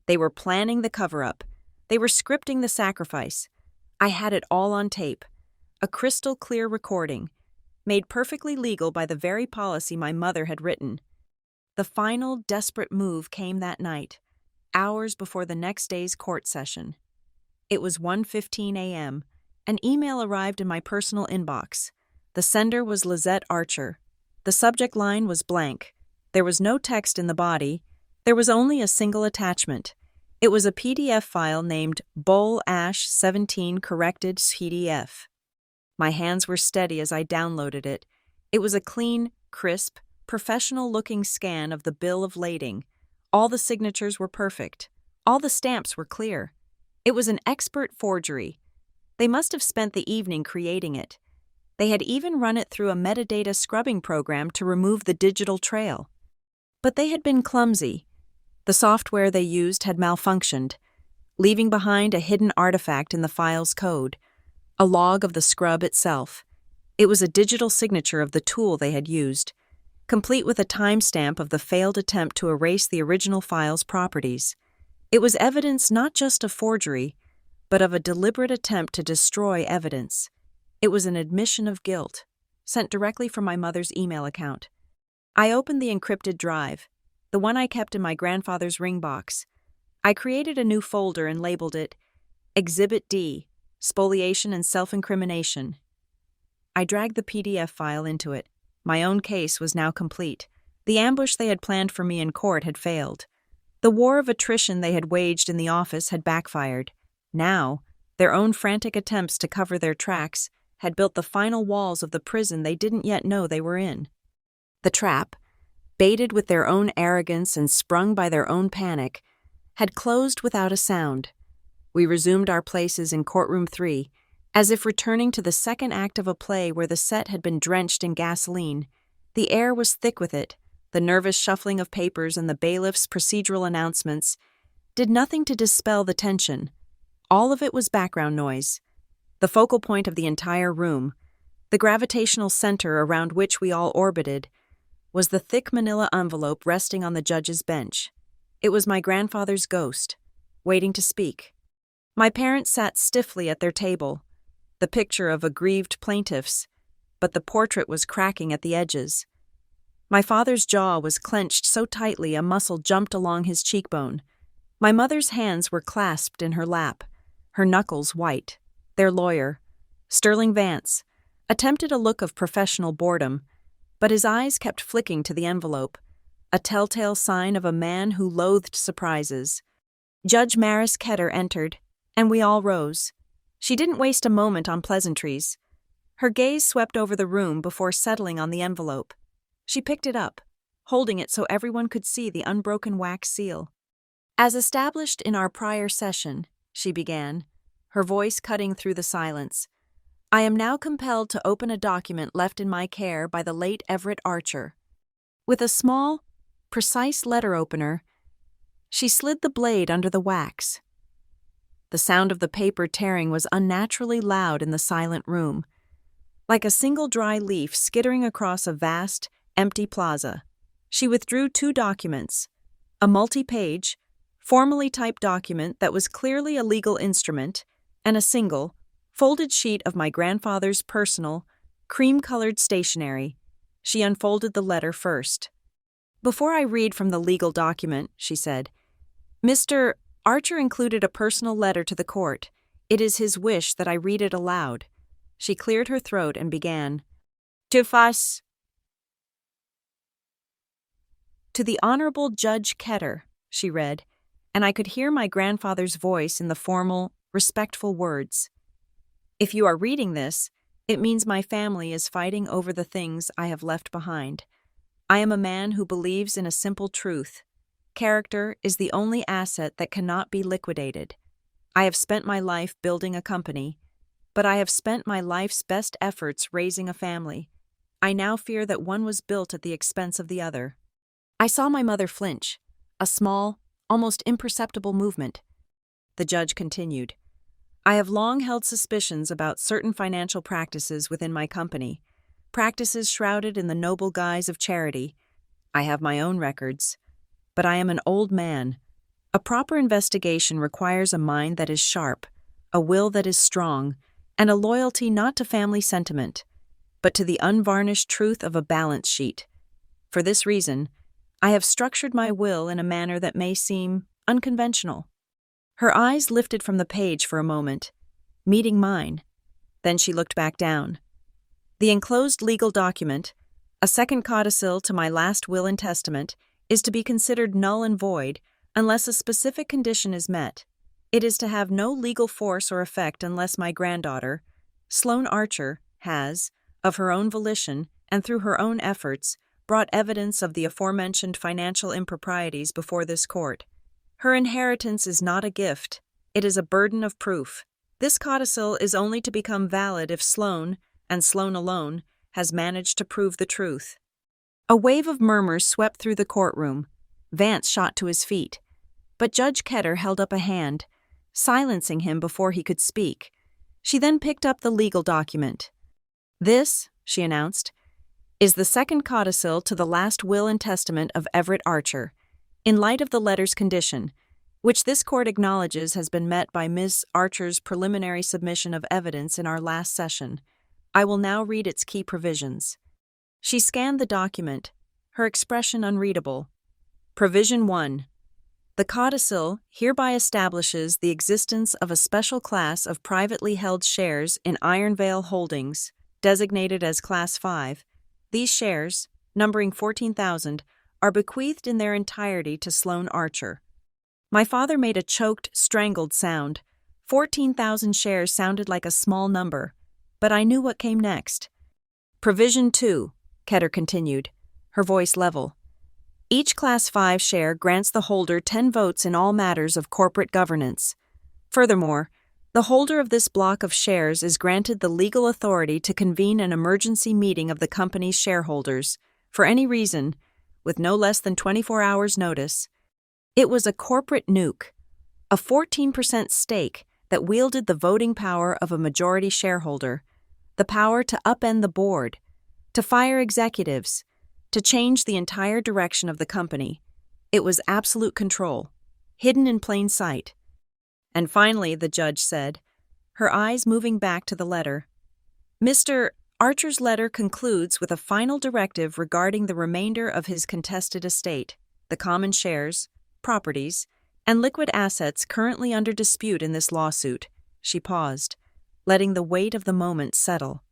They were planning the cover-up. They were scripting the sacrifice. I had it all on tape. A crystal-clear recording, made perfectly legal by the very policy my mother had written. The final, desperate move came that night, hours before the next day's court session. It was 1:15 a.m. An email arrived in my personal inbox. The sender was Lizette Archer. The subject line was blank. There was no text in the body. There was only a single attachment. It was a PDF file named Bowl Ash 17 Corrected PDF. My hands were steady as I downloaded it. It was a clean, crisp, professional-looking scan of the bill of lading. All the signatures were perfect. All the stamps were clear. It was an expert forgery. They must have spent the evening creating it. They had even run it through a metadata scrubbing program to remove the digital trail. But they had been clumsy. The software they used had malfunctioned, leaving behind a hidden artifact in the file's code. a log of the scrub itself. It was a digital signature of the tool they had used, complete with a timestamp of the failed attempt to erase the original file's properties. It was evidence not just of forgery, but of a deliberate attempt to destroy evidence. It was an admission of guilt, sent directly from my mother's email account. I opened the encrypted drive, the one I kept in my grandfather's ring box. I created a new folder and labeled it Exhibit D, Spoliation and Self-Incrimination. I dragged the PDF file into it. My own case was now complete. The ambush they had planned for me in court had failed. The war of attrition they had waged in the office had backfired. Now, their own frantic attempts to cover their tracks had built the final walls of the prison they didn't yet know they were in. The trap, baited with their own arrogance and sprung by their own panic, had closed without a sound. We resumed our places in courtroom 3, as if returning to the second act of a play where the set had been drenched in gasoline. The air was thick with it. The nervous shuffling of papers and the bailiff's procedural announcements did nothing to dispel the tension. All of it was background noise. The focal point of the entire room, the gravitational center around which we all orbited, was the thick manila envelope resting on the judge's bench. It was my grandfather's ghost, waiting to speak. My parents sat stiffly at their table, the picture of aggrieved plaintiffs, but the portrait was cracking at the edges. My father's jaw was clenched so tightly a muscle jumped along his cheekbone. My mother's hands were clasped in her lap, her knuckles white. Their lawyer, Sterling Vance, attempted a look of professional boredom, but his eyes kept flicking to the envelope, a telltale sign of a man who loathed surprises. Judge Maris Ketter entered, and we all rose. She didn't waste a moment on pleasantries. Her gaze swept over the room before settling on the envelope. She picked it up, holding it so everyone could see the unbroken wax seal. As established in our prior session, she began, her voice cutting through the silence, I am now compelled to open a document left in my care by the late Everett Archer. With a small, precise letter opener, she slid the blade under the wax. The sound of the paper tearing was unnaturally loud in the silent room, like a single dry leaf skittering across a vast, empty plaza. She withdrew 2 documents, a multi-page, formally typed document that was clearly a legal instrument, and a single, folded sheet of my grandfather's personal, cream-colored stationery. She unfolded the letter first. Before I read from the legal document, she said, Mr. Archer included a personal letter to the court. It is his wish that I read it aloud. She cleared her throat and began, To the Honorable Judge Ketter, she read, and I could hear my grandfather's voice in the formal, respectful words. If you are reading this, it means my family is fighting over the things I have left behind. I am a man who believes in a simple truth. Character is the only asset that cannot be liquidated. I have spent my life building a company, but I have spent my life's best efforts raising a family. I now fear that one was built at the expense of the other. I saw my mother flinch, a small, almost imperceptible movement. The judge continued, I have long held suspicions about certain financial practices within my company, practices shrouded in the noble guise of charity. I have my own records, but I am an old man. A proper investigation requires a mind that is sharp, a will that is strong, and a loyalty not to family sentiment, but to the unvarnished truth of a balance sheet. For this reason, I have structured my will in a manner that may seem unconventional. Her eyes lifted from the page for a moment, meeting mine. Then she looked back down. The enclosed legal document, a second codicil to my last will and testament, is to be considered null and void unless a specific condition is met. It is to have no legal force or effect unless my granddaughter, Sloane Archer, has, of her own volition and through her own efforts, brought evidence of the aforementioned financial improprieties before this court. Her inheritance is not a gift, it is a burden of proof. This codicil is only to become valid if Sloane, and Sloane alone, has managed to prove the truth. A wave of murmurs swept through the courtroom. Vance shot to his feet, but Judge Ketter held up a hand, silencing him before he could speak. She then picked up the legal document. "This," she announced, "is the second codicil to the last will and testament of Everett Archer, in light of the letter's condition, which this court acknowledges has been met by Ms. Archer's preliminary submission of evidence in our last session. I will now read its key provisions." She scanned the document, her expression unreadable. Provision 1. The codicil hereby establishes the existence of a special class of privately held shares in Ironvale Holdings, designated as Class 5. These shares, numbering 14,000, are bequeathed in their entirety to Sloan Archer. My father made a choked, strangled sound. 14,000 shares sounded like a small number, but I knew what came next. Provision 2, Ketter continued, her voice level. Each Class 5 share grants the holder 10 votes in all matters of corporate governance. Furthermore, the holder of this block of shares is granted the legal authority to convene an emergency meeting of the company's shareholders, for any reason, with no less than 24 hours' notice. It was a corporate nuke, a 14% stake that wielded the voting power of a majority shareholder, the power to upend the board, to fire executives, to change the entire direction of the company. It was absolute control, hidden in plain sight. And finally, the judge said, her eyes moving back to the letter, "Mr. Archer's letter concludes with a final directive regarding the remainder of his contested estate, the common shares, properties, and liquid assets currently under dispute in this lawsuit." She paused, letting the weight of the moment settle.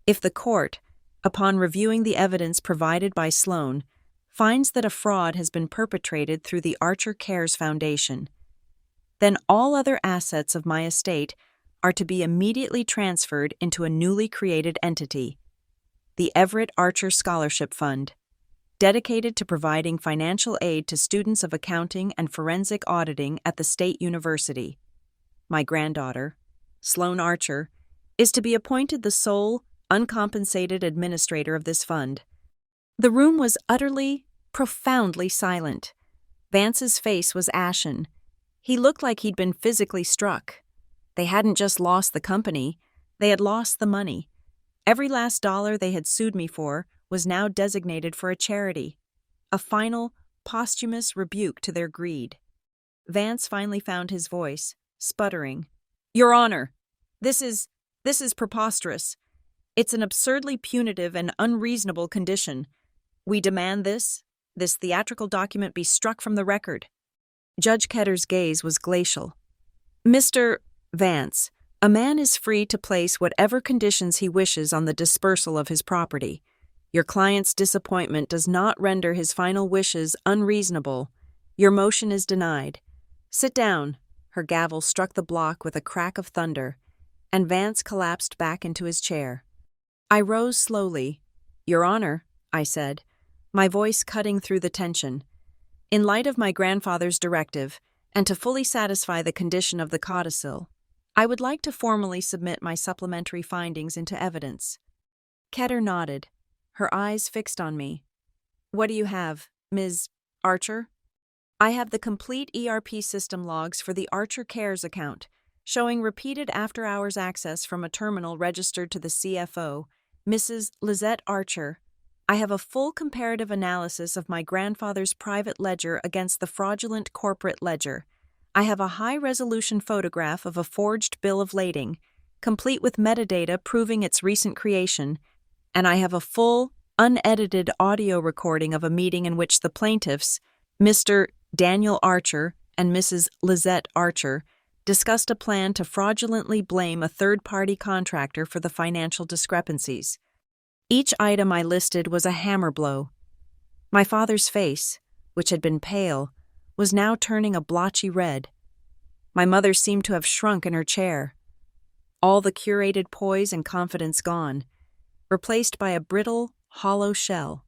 If the court, upon reviewing the evidence provided by Sloan, finds that a fraud has been perpetrated through the Archer Cares Foundation, then all other assets of my estate are to be immediately transferred into a newly created entity, the Everett Archer Scholarship Fund, dedicated to providing financial aid to students of accounting and forensic auditing at the State University. My granddaughter, Sloan Archer, is to be appointed the sole, uncompensated administrator of this fund. The room was utterly, profoundly silent. Vance's face was ashen. He looked like he'd been physically struck. They hadn't just lost the company, they had lost the money. Every last dollar they had sued me for was now designated for a charity, a final, posthumous rebuke to their greed. Vance finally found his voice, sputtering. "Your Honor, this is preposterous. It's an absurdly punitive and unreasonable condition. We demand this theatrical document be struck from the record." Judge Ketter's gaze was glacial. "Mr. Vance, a man is free to place whatever conditions he wishes on the dispersal of his property. Your client's disappointment does not render his final wishes unreasonable. Your motion is denied. Sit down." Her gavel struck the block with a crack of thunder, and Vance collapsed back into his chair. I rose slowly. "Your Honor," I said, my voice cutting through the tension. "In light of my grandfather's directive, and to fully satisfy the condition of the codicil, I would like to formally submit my supplementary findings into evidence." Ketter nodded, her eyes fixed on me. "What do you have, Ms. Archer?" "I have the complete ERP system logs for the Archer Cares account, showing repeated after-hours access from a terminal registered to the CFO, Mrs. Lizette Archer. I have a full comparative analysis of my grandfather's private ledger against the fraudulent corporate ledger. I have a high-resolution photograph of a forged bill of lading, complete with metadata proving its recent creation, and I have a full, unedited audio recording of a meeting in which the plaintiffs, Mr. Daniel Archer and Mrs. Lizette Archer, discussed a plan to fraudulently blame a third-party contractor for the financial discrepancies. Each item I listed was a hammer blow. My father's face, which had been pale, was now turning a blotchy red. My mother seemed to have shrunk in her chair. All the curated poise and confidence gone, replaced by a brittle, hollow shell.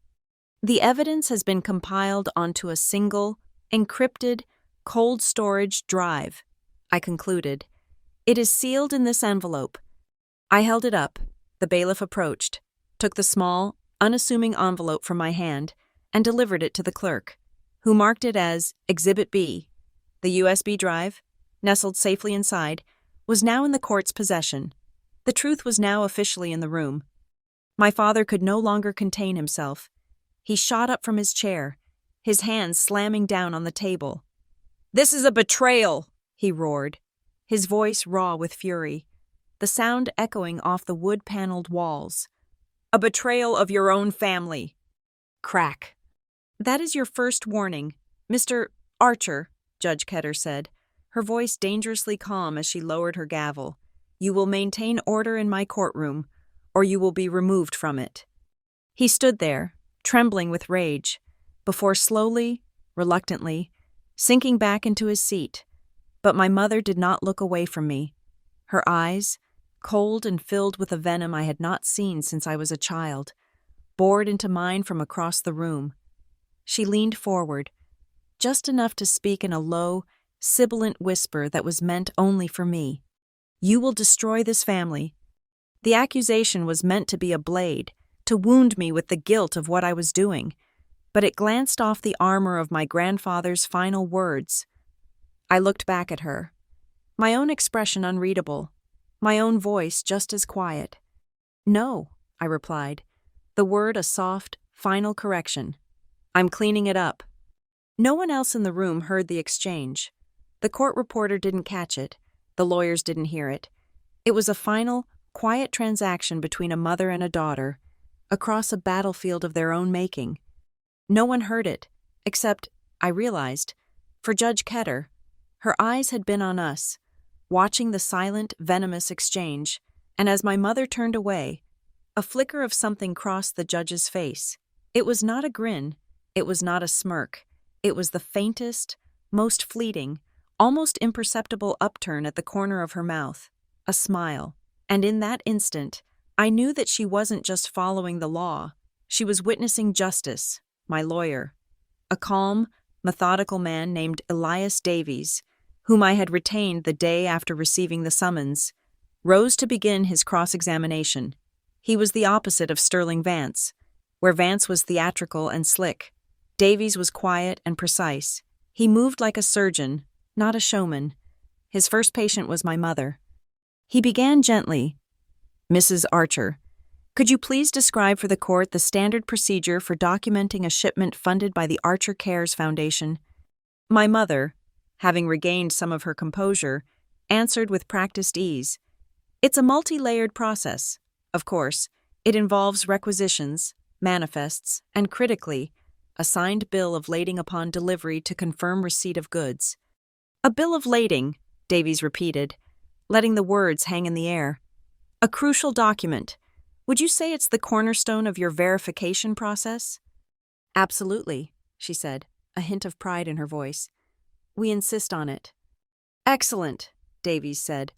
"The evidence has been compiled onto a single, encrypted, cold storage drive," I concluded. "It is sealed in this envelope." I held it up. The bailiff approached, took the small, unassuming envelope from my hand, and delivered it to the clerk, who marked it as Exhibit B. The USB drive, nestled safely inside, was now in the court's possession. The truth was now officially in the room. My father could no longer contain himself. He shot up from his chair, his hands slamming down on the table. "This is a betrayal!" he roared, his voice raw with fury, the sound echoing off the wood-paneled walls. "A betrayal of your own family." Crack. "That is your first warning, Mr. Archer," Judge Ketter said, her voice dangerously calm as she lowered her gavel. "You will maintain order in my courtroom, or you will be removed from it." He stood there, trembling with rage, before slowly, reluctantly, sinking back into his seat. But my mother did not look away from me. Her eyes, cold and filled with a venom I had not seen since I was a child, bored into mine from across the room. She leaned forward, just enough to speak in a low, sibilant whisper that was meant only for me. "You will destroy this family." The accusation was meant to be a blade, to wound me with the guilt of what I was doing, but it glanced off the armor of my grandfather's final words. I looked back at her, my own expression unreadable, my own voice just as quiet. "No," I replied, the word a soft, final correction. "I'm cleaning it up." No one else in the room heard the exchange. The court reporter didn't catch it. The lawyers didn't hear it. It was a final, quiet transaction between a mother and a daughter, across a battlefield of their own making. No one heard it, except, I realized, for Judge Ketter. Her eyes had been on us, watching the silent, venomous exchange, and as my mother turned away, a flicker of something crossed the judge's face. It was not a grin, it was not a smirk, it was the faintest, most fleeting, almost imperceptible upturn at the corner of her mouth, a smile. And in that instant, I knew that she wasn't just following the law, she was witnessing justice. My lawyer, a calm, methodical man named Elias Davies, whom I had retained the day after receiving the summons, rose to begin his cross-examination. He was the opposite of Sterling Vance. Where Vance was theatrical and slick, Davies was quiet and precise. He moved like a surgeon, not a showman. His first patient was my mother. He began gently. "Mrs. Archer, could you please describe for the court the standard procedure for documenting a shipment funded by the Archer Cares Foundation?" My mother, having regained some of her composure, answered with practiced ease. "It's a multi-layered process. Of course, it involves requisitions, manifests, and critically, a signed bill of lading upon delivery to confirm receipt of goods." "A bill of lading," Davies repeated, letting the words hang in the air. "A crucial document. Would you say it's the cornerstone of your verification process?" "Absolutely," she said, a hint of pride in her voice. "We insist on it." "Excellent," Davies said,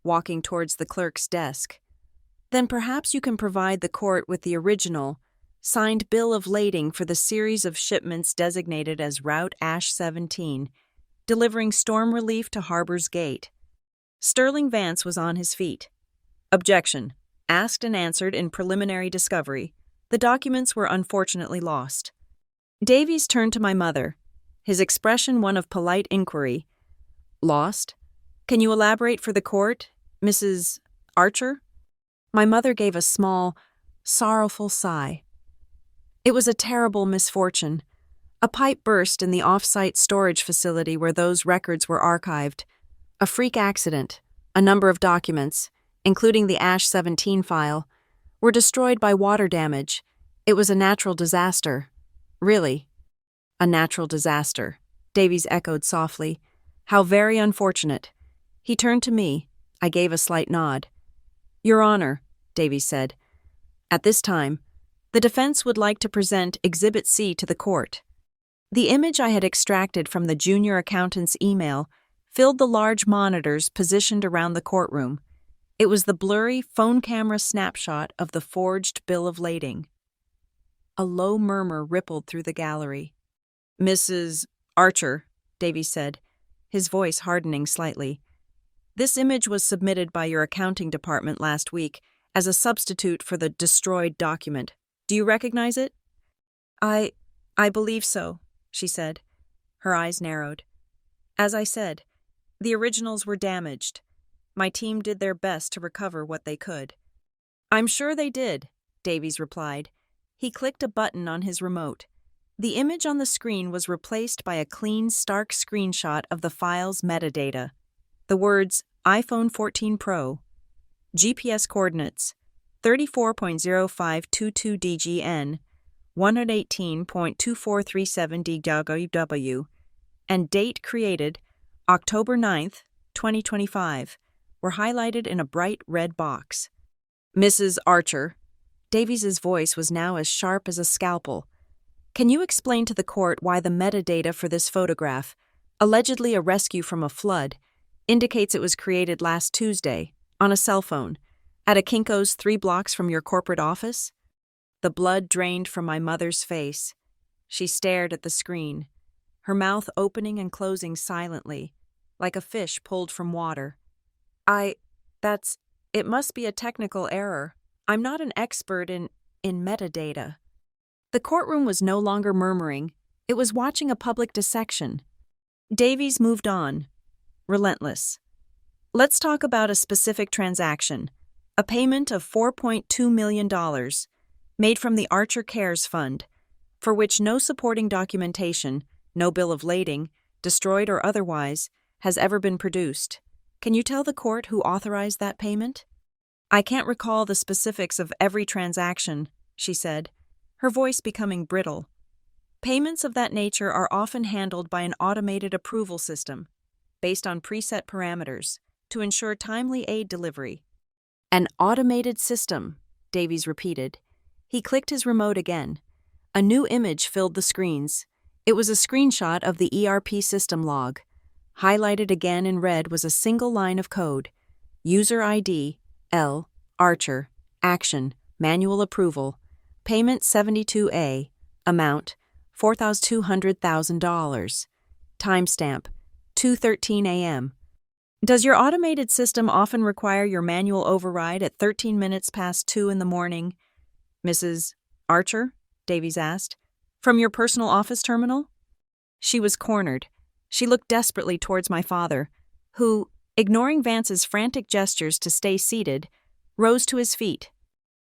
walking towards the clerk's desk. "Then perhaps you can provide the court with the original, signed bill of lading for the series of shipments designated as Route Ash 17, delivering storm relief to Harbor's Gate." Sterling Vance was on his feet. "Objection. Asked and answered in preliminary discovery. The documents were unfortunately lost." Davies turned to my mother, his expression one of polite inquiry. "Lost? Can you elaborate for the court, Mrs. Archer?" My mother gave a small, sorrowful sigh. "It was a terrible misfortune. A pipe burst in the off-site storage facility where those records were archived. A freak accident. A number of documents, including the Ash 17 file, were destroyed by water damage. It was a natural disaster." "Really?" "A natural disaster," Davies echoed softly. "How very unfortunate." He turned to me. I gave a slight nod. "Your Honor," Davies said, "at this time, the defense would like to present Exhibit C to the court." The image I had extracted from the junior accountant's email filled the large monitors positioned around the courtroom. It was the blurry phone camera snapshot of the forged bill of lading. A low murmur rippled through the gallery. "Mrs. Archer," Davies said, his voice hardening slightly, "this image was submitted by your accounting department last week as a substitute for the destroyed document. Do you recognize it?" I believe so," she said. Her eyes narrowed. "As I said, the originals were damaged. My team did their best to recover what they could. I'm sure they did, Davies replied. He clicked a button on his remote. The image on the screen was replaced by a clean, stark screenshot of the file's metadata. The words iPhone 14 Pro, GPS coordinates 34.0522 DGN, 118.2437 DWW, and date created October 9th, 2025, were highlighted in a bright red box. Mrs. Archer, Davies's voice was now as sharp as a scalpel. Can you explain to the court why the metadata for this photograph, allegedly a rescue from a flood, indicates it was created last Tuesday, on a cell phone, at a Kinko's 3 blocks from your corporate office? The blood drained from my mother's face. She stared at the screen, her mouth opening and closing silently, like a fish pulled from water. It must be a technical error. I'm not an expert in metadata. The courtroom was no longer murmuring. It was watching a public dissection. Davies moved on, relentless. Let's talk about a specific transaction, a payment of $4.2 million made from the Archer Cares Fund, for which no supporting documentation, no bill of lading, destroyed or otherwise, has ever been produced. Can you tell the court who authorized that payment? I can't recall the specifics of every transaction, she said, her voice becoming brittle. Payments of that nature are often handled by an automated approval system, based on preset parameters, to ensure timely aid delivery. An automated system, Davies repeated. He clicked his remote again. A new image filled the screens. It was a screenshot of the ERP system log. Highlighted again in red was a single line of code. User ID, L, Archer, Action, Manual Approval, Payment 72A, Amount, $4,200,000. Timestamp, 2:13 a.m. Does your automated system often require your manual override at 13 minutes past 2 in the morning? Mrs. Archer? Davies asked. From your personal office terminal? She was cornered. She looked desperately towards my father, who, ignoring Vance's frantic gestures to stay seated, rose to his feet.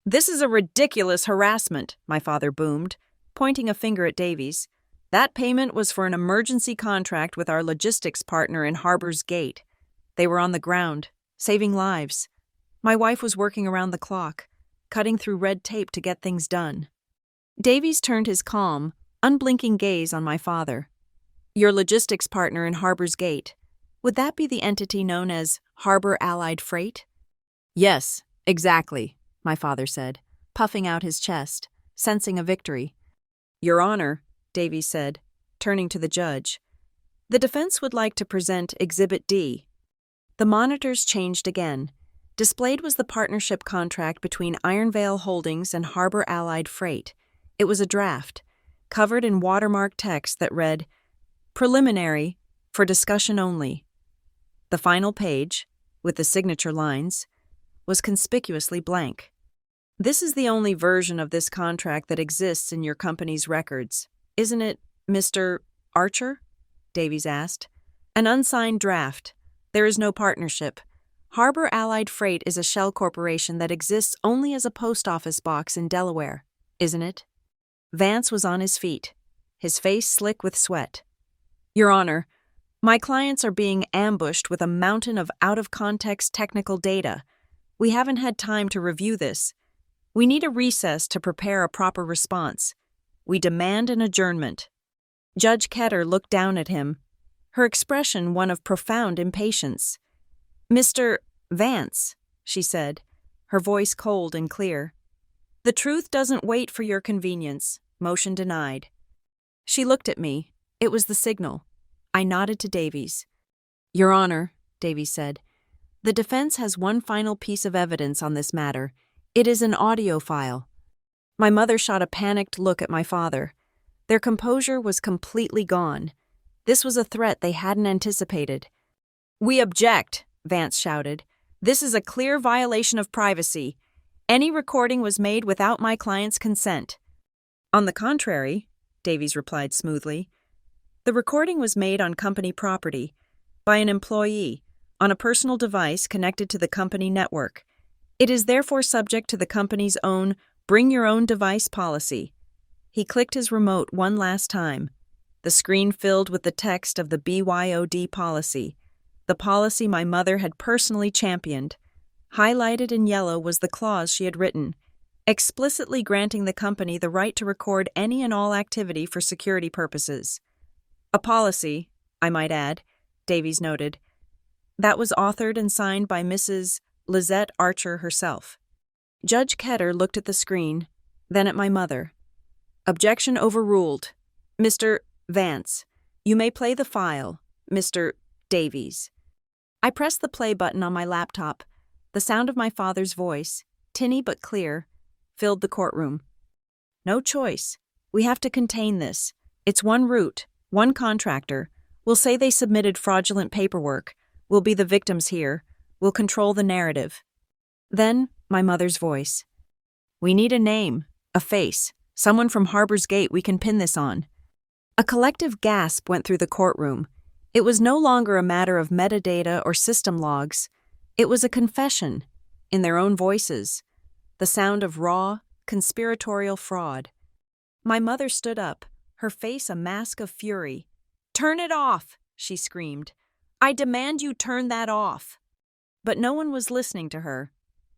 This is a ridiculous harassment, my father boomed, pointing a finger at Davies. That payment was for an emergency contract with our logistics partner in Harbor's Gate. They were on the ground, saving lives. My wife was working around the clock, cutting through red tape to get things done. Davies turned his calm, unblinking gaze on my father. Your logistics partner in Harbor's Gate, would that be the entity known as Harbor Allied Freight? Yes, exactly, my father said, puffing out his chest, sensing a victory. Your Honor, Davies said, turning to the judge. The defense would like to present Exhibit D. The monitors changed again. Displayed was the partnership contract between Ironvale Holdings and Harbor Allied Freight. It was a draft, covered in watermark text that read, Preliminary, for discussion only. The final page, with the signature lines, was conspicuously blank. This is the only version of this contract that exists in your company's records, isn't it, Mr. Archer? Davies asked. An unsigned draft. There is no partnership. Harbor Allied Freight is a shell corporation that exists only as a post office box in Delaware, isn't it? Vance was on his feet, his face slick with sweat. Your Honor, my clients are being ambushed with a mountain of out-of-context technical data. We haven't had time to review this. We need a recess to prepare a proper response. We demand an adjournment. Judge Ketter looked down at him, her expression one of profound impatience. Mr. Vance, she said, her voice cold and clear. The truth doesn't wait for your convenience. Motion denied. She looked at me. It was the signal. I nodded to Davies. Your Honor, Davies said, the defense has one final piece of evidence on this matter. It is an audio file. My mother shot a panicked look at my father. Their composure was completely gone. This was a threat they hadn't anticipated. We object, Vance shouted. This is a clear violation of privacy. Any recording was made without my client's consent. On the contrary, Davies replied smoothly, the recording was made on company property, by an employee, on a personal device connected to the company network. It is therefore subject to the company's own bring your own device policy. He clicked his remote one last time. The screen filled with the text of the BYOD policy, the policy my mother had personally championed. Highlighted in yellow was the clause she had written, explicitly granting the company the right to record any and all activity for security purposes. A policy, I might add, Davies noted, that was authored and signed by Mrs. Lizette Archer herself. Judge Ketter looked at the screen, then at my mother. Objection overruled. Mr. Vance, you may play the file, Mr. Davies. I pressed the play button on my laptop. The sound of my father's voice, tinny but clear, filled the courtroom. No choice. We have to contain this. It's one route, one contractor. We'll say they submitted fraudulent paperwork. We'll be the victims here. We'll control the narrative. Then, my mother's voice. We need a name, a face, someone from Harbor's Gate we can pin this on. A collective gasp went through the courtroom. It was no longer a matter of metadata or system logs. It was a confession, in their own voices, the sound of raw, conspiratorial fraud. My mother stood up, her face a mask of fury. "Turn it off!" she screamed. "I demand you turn that off!" But no one was listening to her.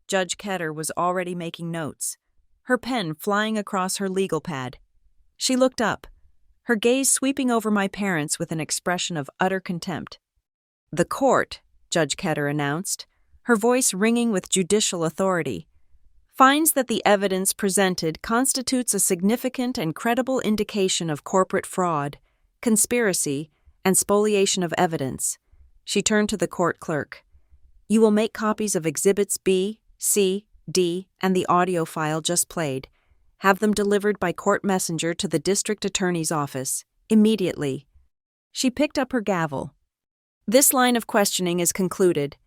Judge Ketter was already making notes, her pen flying across her legal pad. She looked up, her gaze sweeping over my parents with an expression of utter contempt. "The court," Judge Ketter announced, her voice ringing with judicial authority, "finds that the evidence presented constitutes a significant and credible indication of corporate fraud, conspiracy, and spoliation of evidence." She turned to the court clerk. "You will make copies of Exhibits B, C, D, and the audio file just played. Have them delivered by court messenger to the district attorney's office, immediately." She picked up her gavel. "This line of questioning is concluded."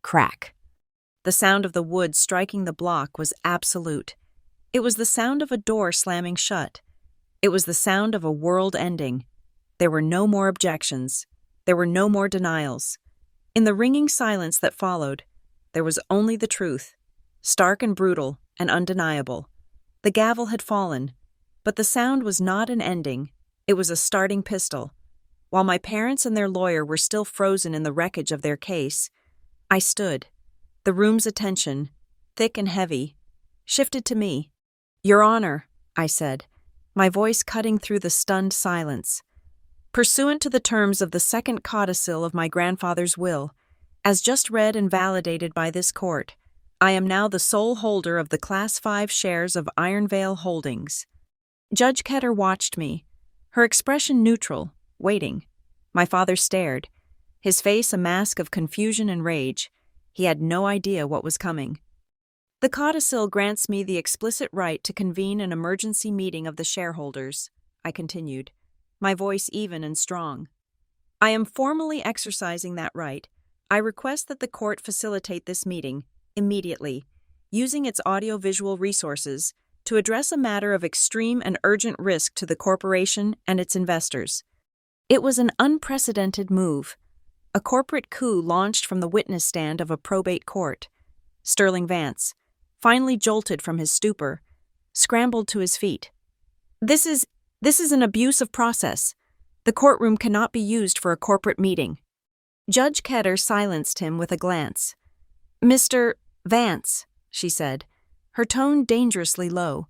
Crack. The sound of the wood striking the block was absolute. It was the sound of a door slamming shut. It was the sound of a world ending. There were no more objections. There were no more denials. In the ringing silence that followed, there was only the truth, stark and brutal and undeniable. The gavel had fallen, but the sound was not an ending. It was a starting pistol. While my parents and their lawyer were still frozen in the wreckage of their case, I stood. The room's attention, thick and heavy, shifted to me. "Your Honor," I said, my voice cutting through the stunned silence. "Pursuant to the terms of the second codicil of my grandfather's will, as just read and validated by this court, I am now the sole holder of the Class 5 shares of Iron Vale Holdings." Judge Ketter watched me, her expression neutral, waiting. My father stared, his face a mask of confusion and rage. He had no idea what was coming. "The codicil grants me the explicit right to convene an emergency meeting of the shareholders," I continued, my voice even and strong. "I am formally exercising that right. I request that the court facilitate this meeting, immediately, using its audiovisual resources to address a matter of extreme and urgent risk to the corporation and its investors." It was an unprecedented move, a corporate coup launched from the witness stand of a probate court. Sterling Vance, finally jolted from his stupor, scrambled to his feet. This is an abuse of process. The courtroom cannot be used for a corporate meeting." Judge Ketter silenced him with a glance. "Mr. Vance," she said, her tone dangerously low,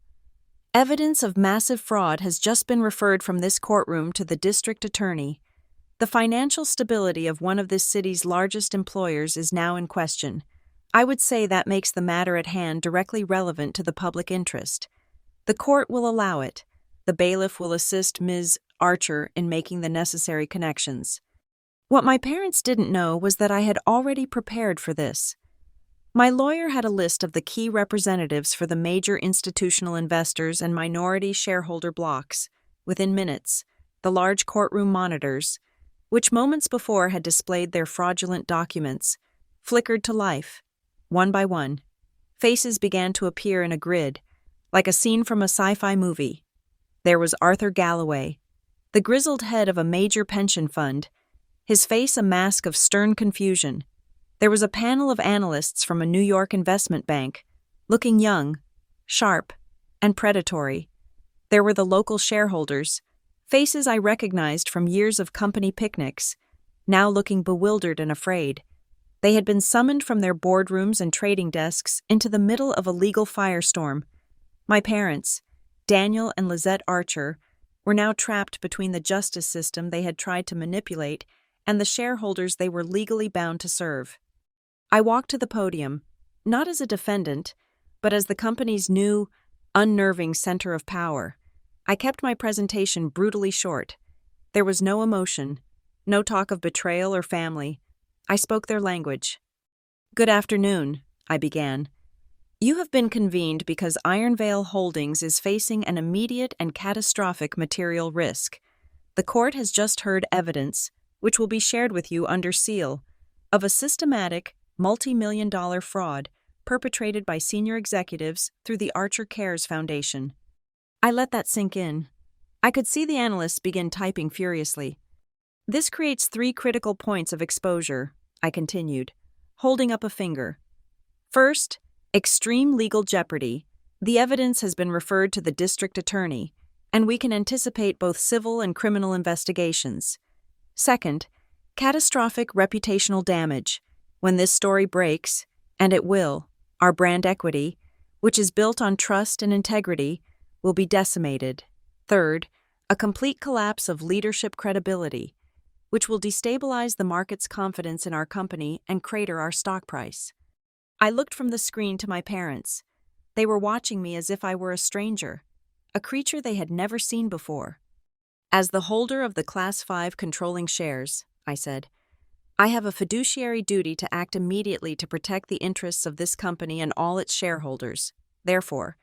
"evidence of massive fraud has just been referred from this courtroom to the district attorney. The financial stability of one of this city's largest employers is now in question. I would say that makes the matter at hand directly relevant to the public interest. The court will allow it. The bailiff will assist Ms. Archer in making the necessary connections." What my parents didn't know was that I had already prepared for this. My lawyer had a list of the key representatives for the major institutional investors and minority shareholder blocks. Within minutes, the large courtroom monitors, which moments before had displayed their fraudulent documents, flickered to life. One by one, faces began to appear in a grid, like a scene from a sci-fi movie. There was Arthur Galloway, the grizzled head of a major pension fund, his face a mask of stern confusion, There was a panel of analysts from a New York investment bank, looking young, sharp, and predatory. There were the local shareholders, faces I recognized from years of company picnics, now looking bewildered and afraid. They had been summoned from their boardrooms and trading desks into the middle of a legal firestorm. My parents, Daniel and Lizette Archer, were now trapped between the justice system they had tried to manipulate and the shareholders they were legally bound to serve. I walked to the podium, not as a defendant, but as the company's new, unnerving center of power. I kept my presentation brutally short. There was no emotion, no talk of betrayal or family. I spoke their language. "Good afternoon," I began. "You have been convened because Ironvale Holdings is facing an immediate and catastrophic material risk. The court has just heard evidence, which will be shared with you under seal, of a systematic, multi-million-dollar fraud perpetrated by senior executives through the Archer Cares Foundation." I let that sink in. I could see the analysts begin typing furiously. "This creates 3 critical points of exposure," I continued, holding up a finger. "First, extreme legal jeopardy. The evidence has been referred to the district attorney, and we can anticipate both civil and criminal investigations. Second, catastrophic reputational damage. When this story breaks, and it will, our brand equity, which is built on trust and integrity, will be decimated. Third, a complete collapse of leadership credibility, which will destabilize the market's confidence in our company and crater our stock price." I looked from the screen to my parents. They were watching me as if I were a stranger, a creature they had never seen before. "As the holder of the Class 5 controlling shares," I said, "I have a fiduciary duty to act immediately to protect the interests of this company and all its shareholders. Therefore,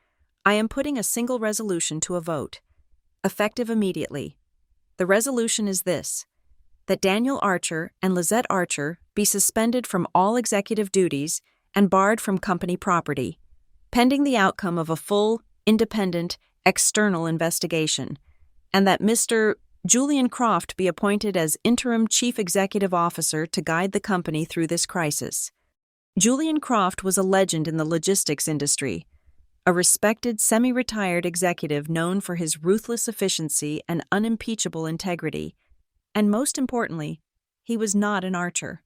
I am putting a single resolution to a vote, effective immediately. The resolution is this: that Daniel Archer and Lizette Archer be suspended from all executive duties and barred from company property, pending the outcome of a full, independent, external investigation, and that Mr. Julian Croft be appointed as interim chief executive officer to guide the company through this crisis." Julian Croft was a legend in the logistics industry, a respected semi-retired executive known for his ruthless efficiency and unimpeachable integrity. And most importantly, he was not an Archer.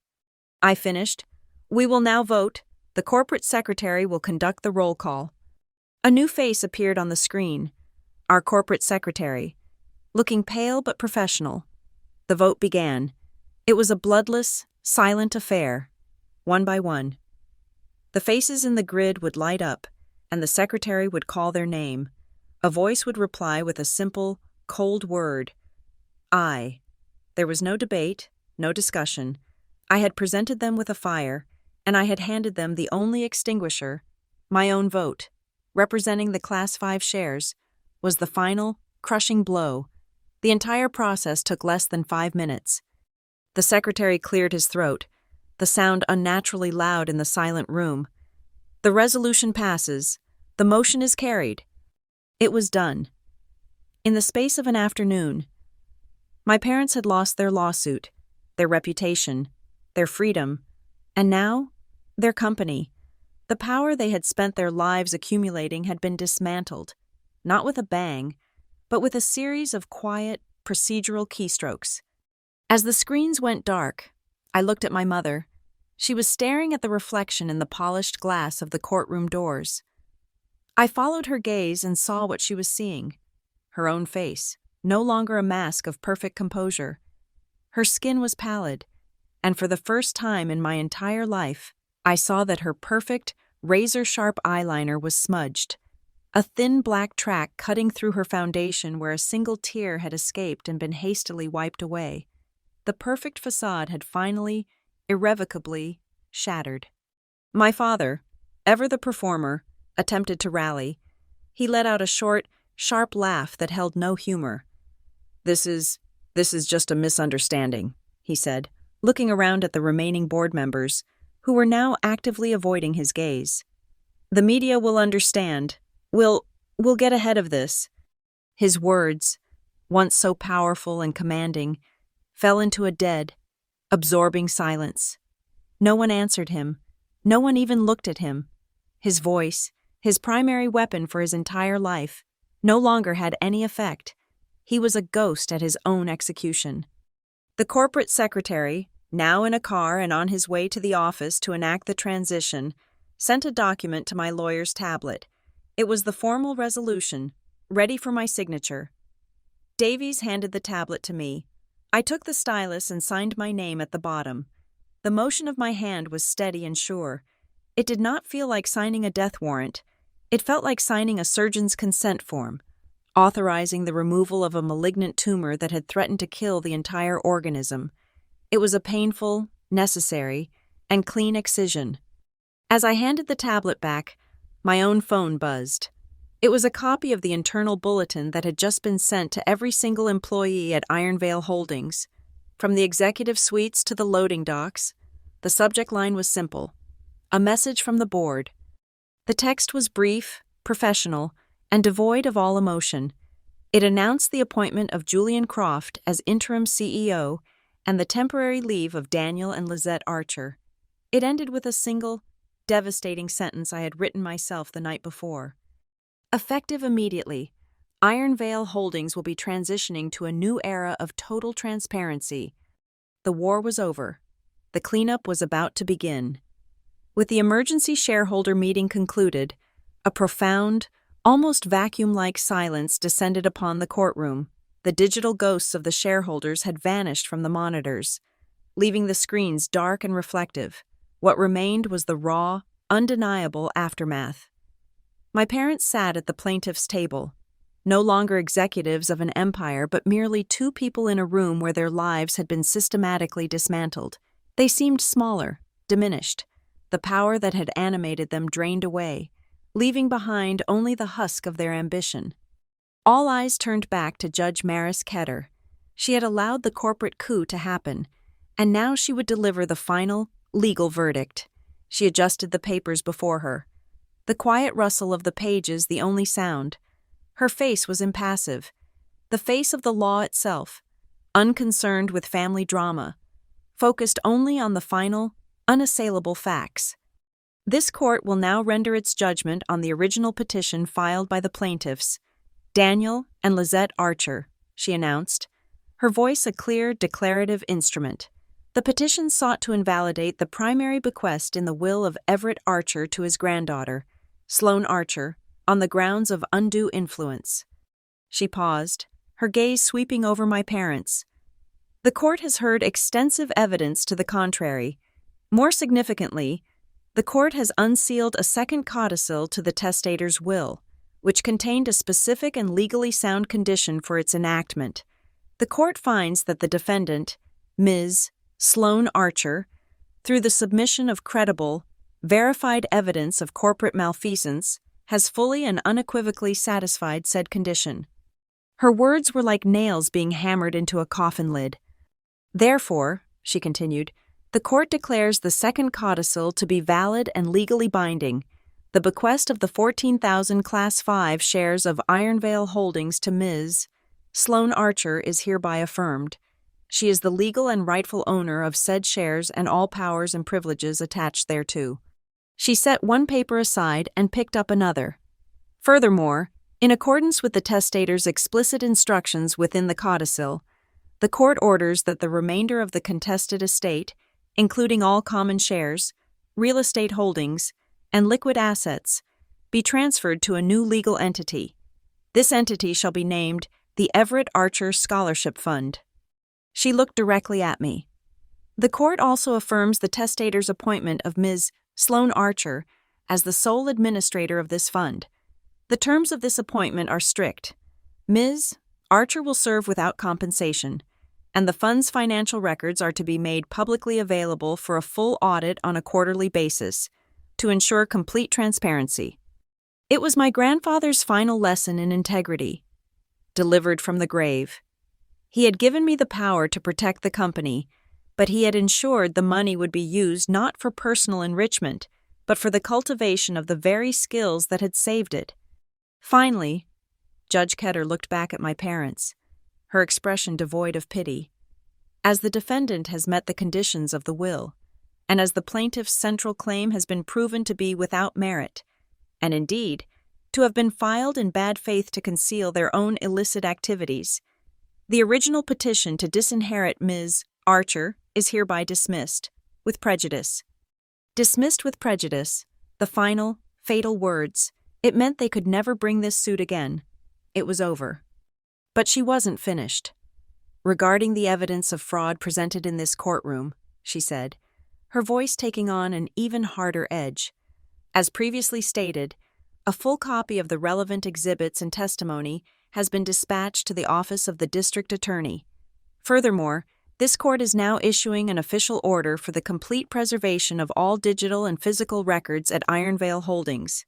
I finished. "We will now vote. The corporate secretary will conduct the roll call." A new face appeared on the screen, our corporate secretary, looking pale but professional. The vote began. It was a bloodless, silent affair, one by one. The faces in the grid would light up, and the secretary would call their name. A voice would reply with a simple, cold word: "Aye." There was no debate, no discussion. I had presented them with a fire, and I had handed them the only extinguisher. My own vote, representing the Class 5 shares, was the final, crushing blow. The entire process took less than 5 minutes. The secretary cleared his throat, the sound unnaturally loud in the silent room. "The resolution passes. The motion is carried." It was done. In the space of an afternoon, my parents had lost their lawsuit, their reputation, their freedom, and now, their company. The power they had spent their lives accumulating had been dismantled, not with a bang, but with a series of quiet, procedural keystrokes. As the screens went dark, I looked at my mother. She was staring at the reflection in the polished glass of the courtroom doors. I followed her gaze and saw what she was seeing: her own face, no longer a mask of perfect composure. Her skin was pallid, and for the first time in my entire life, I saw that her perfect, razor-sharp eyeliner was smudged, a thin black track cutting through her foundation where a single tear had escaped and been hastily wiped away. The perfect facade had finally, irrevocably, shattered. My father, ever the performer, attempted to rally. He let out a short, sharp laugh that held no humor. This is just a misunderstanding," he said, looking around at the remaining board members, who were now actively avoiding his gaze. "The media will understand. We'll get ahead of this." His words, once so powerful and commanding, fell into a dead, absorbing silence. No one answered him. No one even looked at him. His voice, his primary weapon for his entire life, no longer had any effect. He was a ghost at his own execution. The corporate secretary, now in a car and on his way to the office to enact the transition, sent a document to my lawyer's tablet. It was the formal resolution, ready for my signature. Davies handed the tablet to me. I took the stylus and signed my name at the bottom. The motion of my hand was steady and sure. It did not feel like signing a death warrant. It felt like signing a surgeon's consent form, authorizing the removal of a malignant tumor that had threatened to kill the entire organism. It was a painful, necessary, and clean excision. As I handed the tablet back, my own phone buzzed. It was a copy of the internal bulletin that had just been sent to every single employee at Ironvale Holdings. From the executive suites to the loading docks, the subject line was simple: a message from the board. The text was brief, professional, and devoid of all emotion. It announced the appointment of Julian Croft as interim CEO and the temporary leave of Daniel and Lizette Archer. It ended with a single, devastating sentence I had written myself the night before. Effective immediately, Ironvale Holdings will be transitioning to a new era of total transparency. The war was over. The cleanup was about to begin. With the emergency shareholder meeting concluded, a profound, almost vacuum-like silence descended upon the courtroom. The digital ghosts of the shareholders had vanished from the monitors, leaving the screens dark and reflective. What remained was the raw, undeniable aftermath. My parents sat at the plaintiff's table, no longer executives of an empire, but merely two people in a room where their lives had been systematically dismantled. They seemed smaller, diminished, the power that had animated them drained away, leaving behind only the husk of their ambition. All eyes turned back to Judge Maris Ketter. She had allowed the corporate coup to happen, and now she would deliver the final, legal verdict. She adjusted the papers before her. The quiet rustle of the pages the only sound. Her face was impassive, the face of the law itself, unconcerned with family drama, focused only on the final, unassailable facts. This court will now render its judgment on the original petition filed by the plaintiffs, Daniel and Lizette Archer, she announced, her voice a clear, declarative instrument. The petition sought to invalidate the primary bequest in the will of Everett Archer to his granddaughter, Sloane Archer, on the grounds of undue influence. She paused, her gaze sweeping over my parents. The court has heard extensive evidence to the contrary. More significantly, the court has unsealed a second codicil to the testator's will, which contained a specific and legally sound condition for its enactment. The court finds that the defendant, Ms. Sloane Archer, through the submission of credible, verified evidence of corporate malfeasance, has fully and unequivocally satisfied said condition. Her words were like nails being hammered into a coffin lid. Therefore, she continued, the court declares the second codicil to be valid and legally binding. The bequest of the 14,000 Class 5 shares of Ironvale Holdings to Ms. Sloane Archer is hereby affirmed. She is the legal and rightful owner of said shares and all powers and privileges attached thereto. She set one paper aside and picked up another. Furthermore, in accordance with the testator's explicit instructions within the codicil, the court orders that the remainder of the contested estate, including all common shares, real estate holdings, and liquid assets, be transferred to a new legal entity. This entity shall be named the Everett Archer Scholarship Fund. She looked directly at me. The court also affirms the testator's appointment of Ms. Sloane Archer as the sole administrator of this fund. The terms of this appointment are strict. Ms. Archer will serve without compensation, and the fund's financial records are to be made publicly available for a full audit on a quarterly basis to ensure complete transparency. It was my grandfather's final lesson in integrity, delivered from the grave. He had given me the power to protect the company, but he had ensured the money would be used not for personal enrichment, but for the cultivation of the very skills that had saved it. Finally, Judge Ketter looked back at my parents, her expression devoid of pity. As the defendant has met the conditions of the will, and as the plaintiff's central claim has been proven to be without merit, and indeed, to have been filed in bad faith to conceal their own illicit activities, the original petition to disinherit Ms. Archer is hereby dismissed, with prejudice. Dismissed with prejudice, the final, fatal words. It meant they could never bring this suit again. It was over. But she wasn't finished. Regarding the evidence of fraud presented in this courtroom, she said, her voice taking on an even harder edge. As previously stated, a full copy of the relevant exhibits and testimony has been dispatched to the office of the district attorney. Furthermore, this court is now issuing an official order for the complete preservation of all digital and physical records at Ironvale Holdings.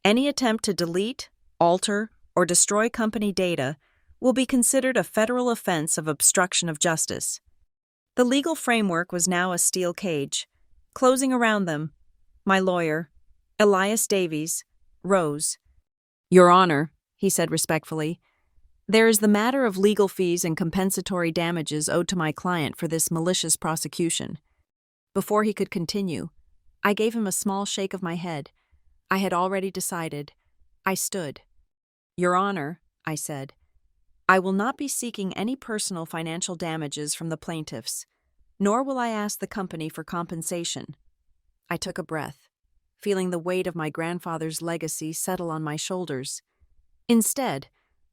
Any attempt to delete, alter, or destroy company data will be considered a federal offense of obstruction of justice. The legal framework was now a steel cage. Closing around them, my lawyer, Elias Davies, rose. "Your Honor," he said respectfully, "there is the matter of legal fees and compensatory damages owed to my client for this malicious prosecution." Before he could continue, I gave him a small shake of my head. I had already decided. I stood. "Your Honor," I said, "I will not be seeking any personal financial damages from the plaintiffs, nor will I ask the company for compensation." I took a breath, feeling the weight of my grandfather's legacy settle on my shoulders. Instead,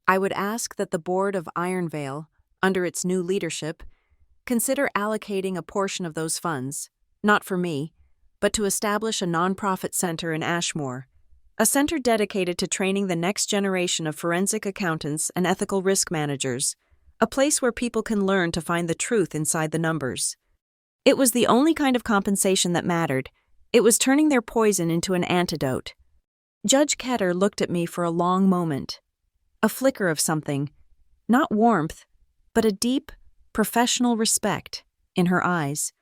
I would ask that the board of Ironvale, under its new leadership, consider allocating a portion of those funds, not for me, but to establish a nonprofit center in Ashmore, a center dedicated to training the next generation of forensic accountants and ethical risk managers, a place where people can learn to find the truth inside the numbers. It was the only kind of compensation that mattered. It was turning their poison into an antidote. Judge Ketter looked at me for a long moment. A flicker of something, not warmth, but a deep, professional respect in her eyes.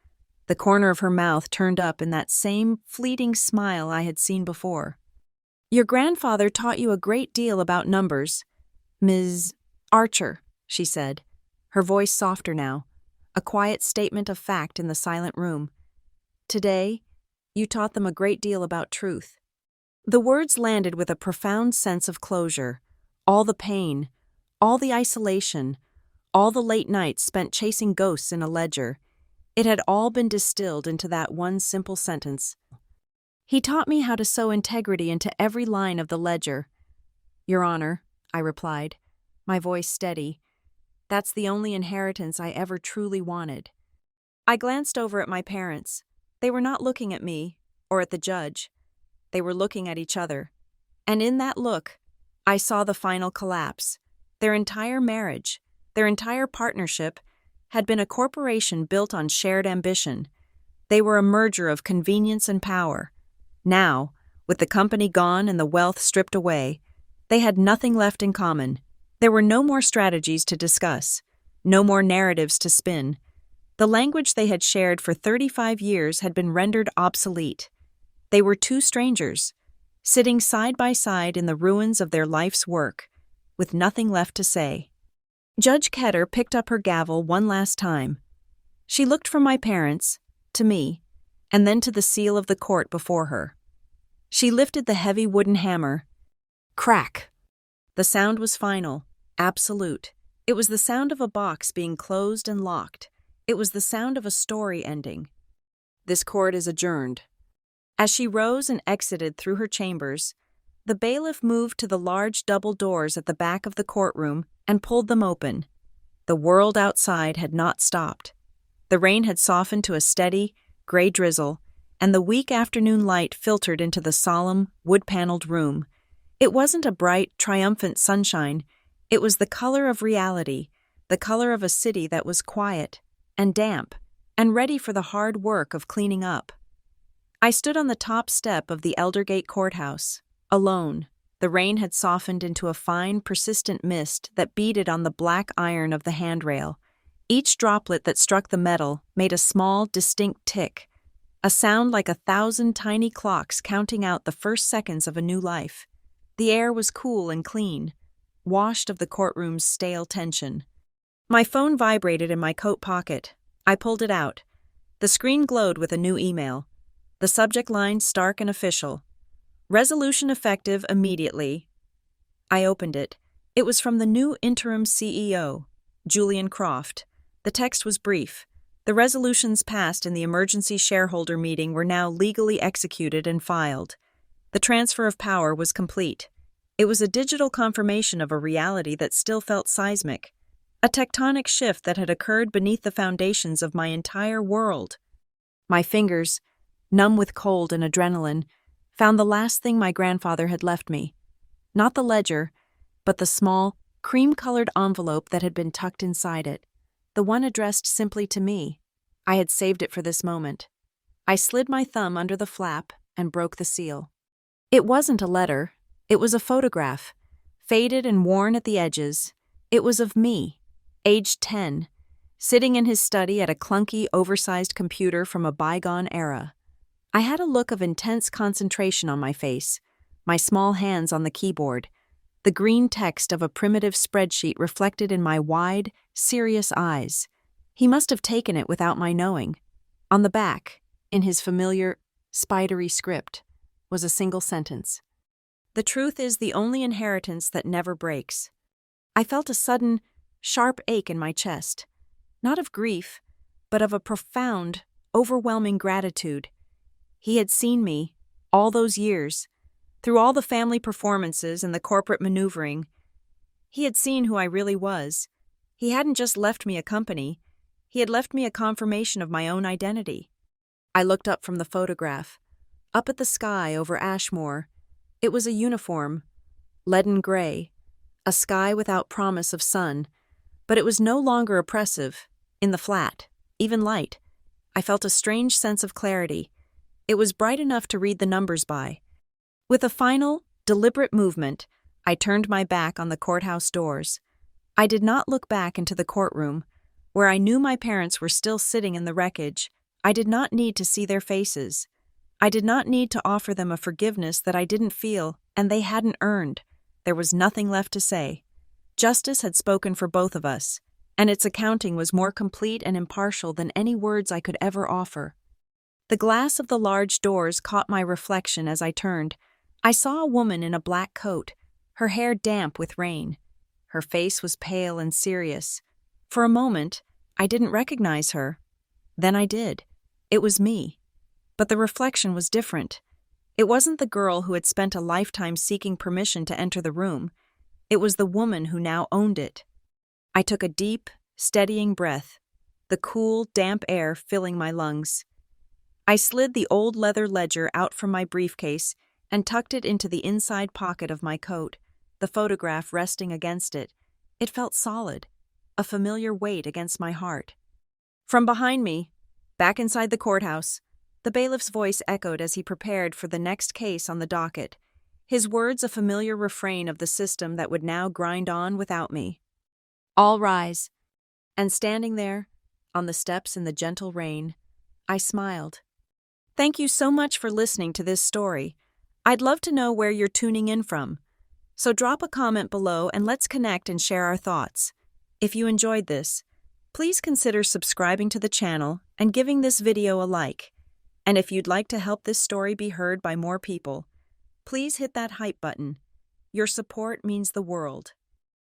The corner of her mouth turned up in that same fleeting smile I had seen before. "Your grandfather taught you a great deal about numbers, Ms. Archer," she said, her voice softer now, a quiet statement of fact in the silent room. "Today, you taught them a great deal about truth." The words landed with a profound sense of closure. All the pain, all the isolation, all the late nights spent chasing ghosts in a ledger, it had all been distilled into that one simple sentence. He taught me how to sew integrity into every line of the ledger. "Your Honor," I replied, my voice steady, "that's the only inheritance I ever truly wanted." I glanced over at my parents. They were not looking at me, or at the judge. They were looking at each other. And in that look, I saw the final collapse. Their entire marriage, their entire partnership, had been a corporation built on shared ambition. They were a merger of convenience and power. Now, with the company gone and the wealth stripped away, they had nothing left in common. There were no more strategies to discuss, no more narratives to spin. The language they had shared for 35 years had been rendered obsolete. They were two strangers, sitting side by side in the ruins of their life's work, with nothing left to say. Judge Ketter picked up her gavel one last time. She looked from my parents, to me, and then to the seal of the court before her. She lifted the heavy wooden hammer. Crack! The sound was final, absolute. It was the sound of a box being closed and locked. It was the sound of a story ending. "This court is adjourned." As she rose and exited through her chambers, the bailiff moved to the large double doors at the back of the courtroom and pulled them open. The world outside had not stopped. The rain had softened to a steady, gray drizzle, and the weak afternoon light filtered into the solemn, wood-paneled room. It wasn't a bright, triumphant sunshine. It was the color of reality, the color of a city that was quiet and damp and ready for the hard work of cleaning up. I stood on the top step of the Eldergate Courthouse, alone. The rain had softened into a fine, persistent mist that beaded on the black iron of the handrail. Each droplet that struck the metal made a small, distinct tick, a sound like 1,000 tiny clocks counting out the first seconds of a new life. The air was cool and clean, washed of the courtroom's stale tension. My phone vibrated in my coat pocket. I pulled it out. The screen glowed with a new email. The subject line stark and official. Resolution effective immediately. I opened it. It was from the new interim CEO, Julian Croft. The text was brief. The resolutions passed in the emergency shareholder meeting were now legally executed and filed. The transfer of power was complete. It was a digital confirmation of a reality that still felt seismic, a tectonic shift that had occurred beneath the foundations of my entire world. My fingers, numb with cold and adrenaline, found the last thing my grandfather had left me. Not the ledger, but the small, cream-colored envelope that had been tucked inside it, the one addressed simply to me. I had saved it for this moment. I slid my thumb under the flap and broke the seal. It wasn't a letter. It was a photograph, faded and worn at the edges. It was of me, aged 10, sitting in his study at a clunky, oversized computer from a bygone era. I had a look of intense concentration on my face, my small hands on the keyboard, the green text of a primitive spreadsheet reflected in my wide, serious eyes. He must have taken it without my knowing. On the back, in his familiar, spidery script, was a single sentence. The truth is the only inheritance that never breaks. I felt a sudden, sharp ache in my chest, not of grief, but of a profound, overwhelming gratitude. He had seen me, all those years, through all the family performances and the corporate maneuvering. He had seen who I really was. He hadn't just left me a company, he had left me a confirmation of my own identity. I looked up from the photograph, up at the sky over Ashmore. It was a uniform, leaden gray, a sky without promise of sun, but it was no longer oppressive, in the flat, even light. I felt a strange sense of clarity. It was bright enough to read the numbers by. With a final, deliberate movement, I turned my back on the courthouse doors. I did not look back into the courtroom, where I knew my parents were still sitting in the wreckage. I did not need to see their faces. I did not need to offer them a forgiveness that I didn't feel and they hadn't earned. There was nothing left to say. Justice had spoken for both of us, and its accounting was more complete and impartial than any words I could ever offer. The glass of the large doors caught my reflection as I turned. I saw a woman in a black coat, her hair damp with rain. Her face was pale and serious. For a moment, I didn't recognize her. Then I did. It was me. But the reflection was different. It wasn't the girl who had spent a lifetime seeking permission to enter the room. It was the woman who now owned it. I took a deep, steadying breath, the cool, damp air filling my lungs. I slid the old leather ledger out from my briefcase and tucked it into the inside pocket of my coat, the photograph resting against it. It felt solid, a familiar weight against my heart. From behind me, back inside the courthouse, the bailiff's voice echoed as he prepared for the next case on the docket, his words a familiar refrain of the system that would now grind on without me. All rise. And standing there, on the steps in the gentle rain, I smiled. Thank you so much for listening to this story. I'd love to know where you're tuning in from. So drop a comment below and let's connect and share our thoughts. If you enjoyed this, please consider subscribing to the channel and giving this video a like. And if you'd like to help this story be heard by more people, please hit that hype button. Your support means the world.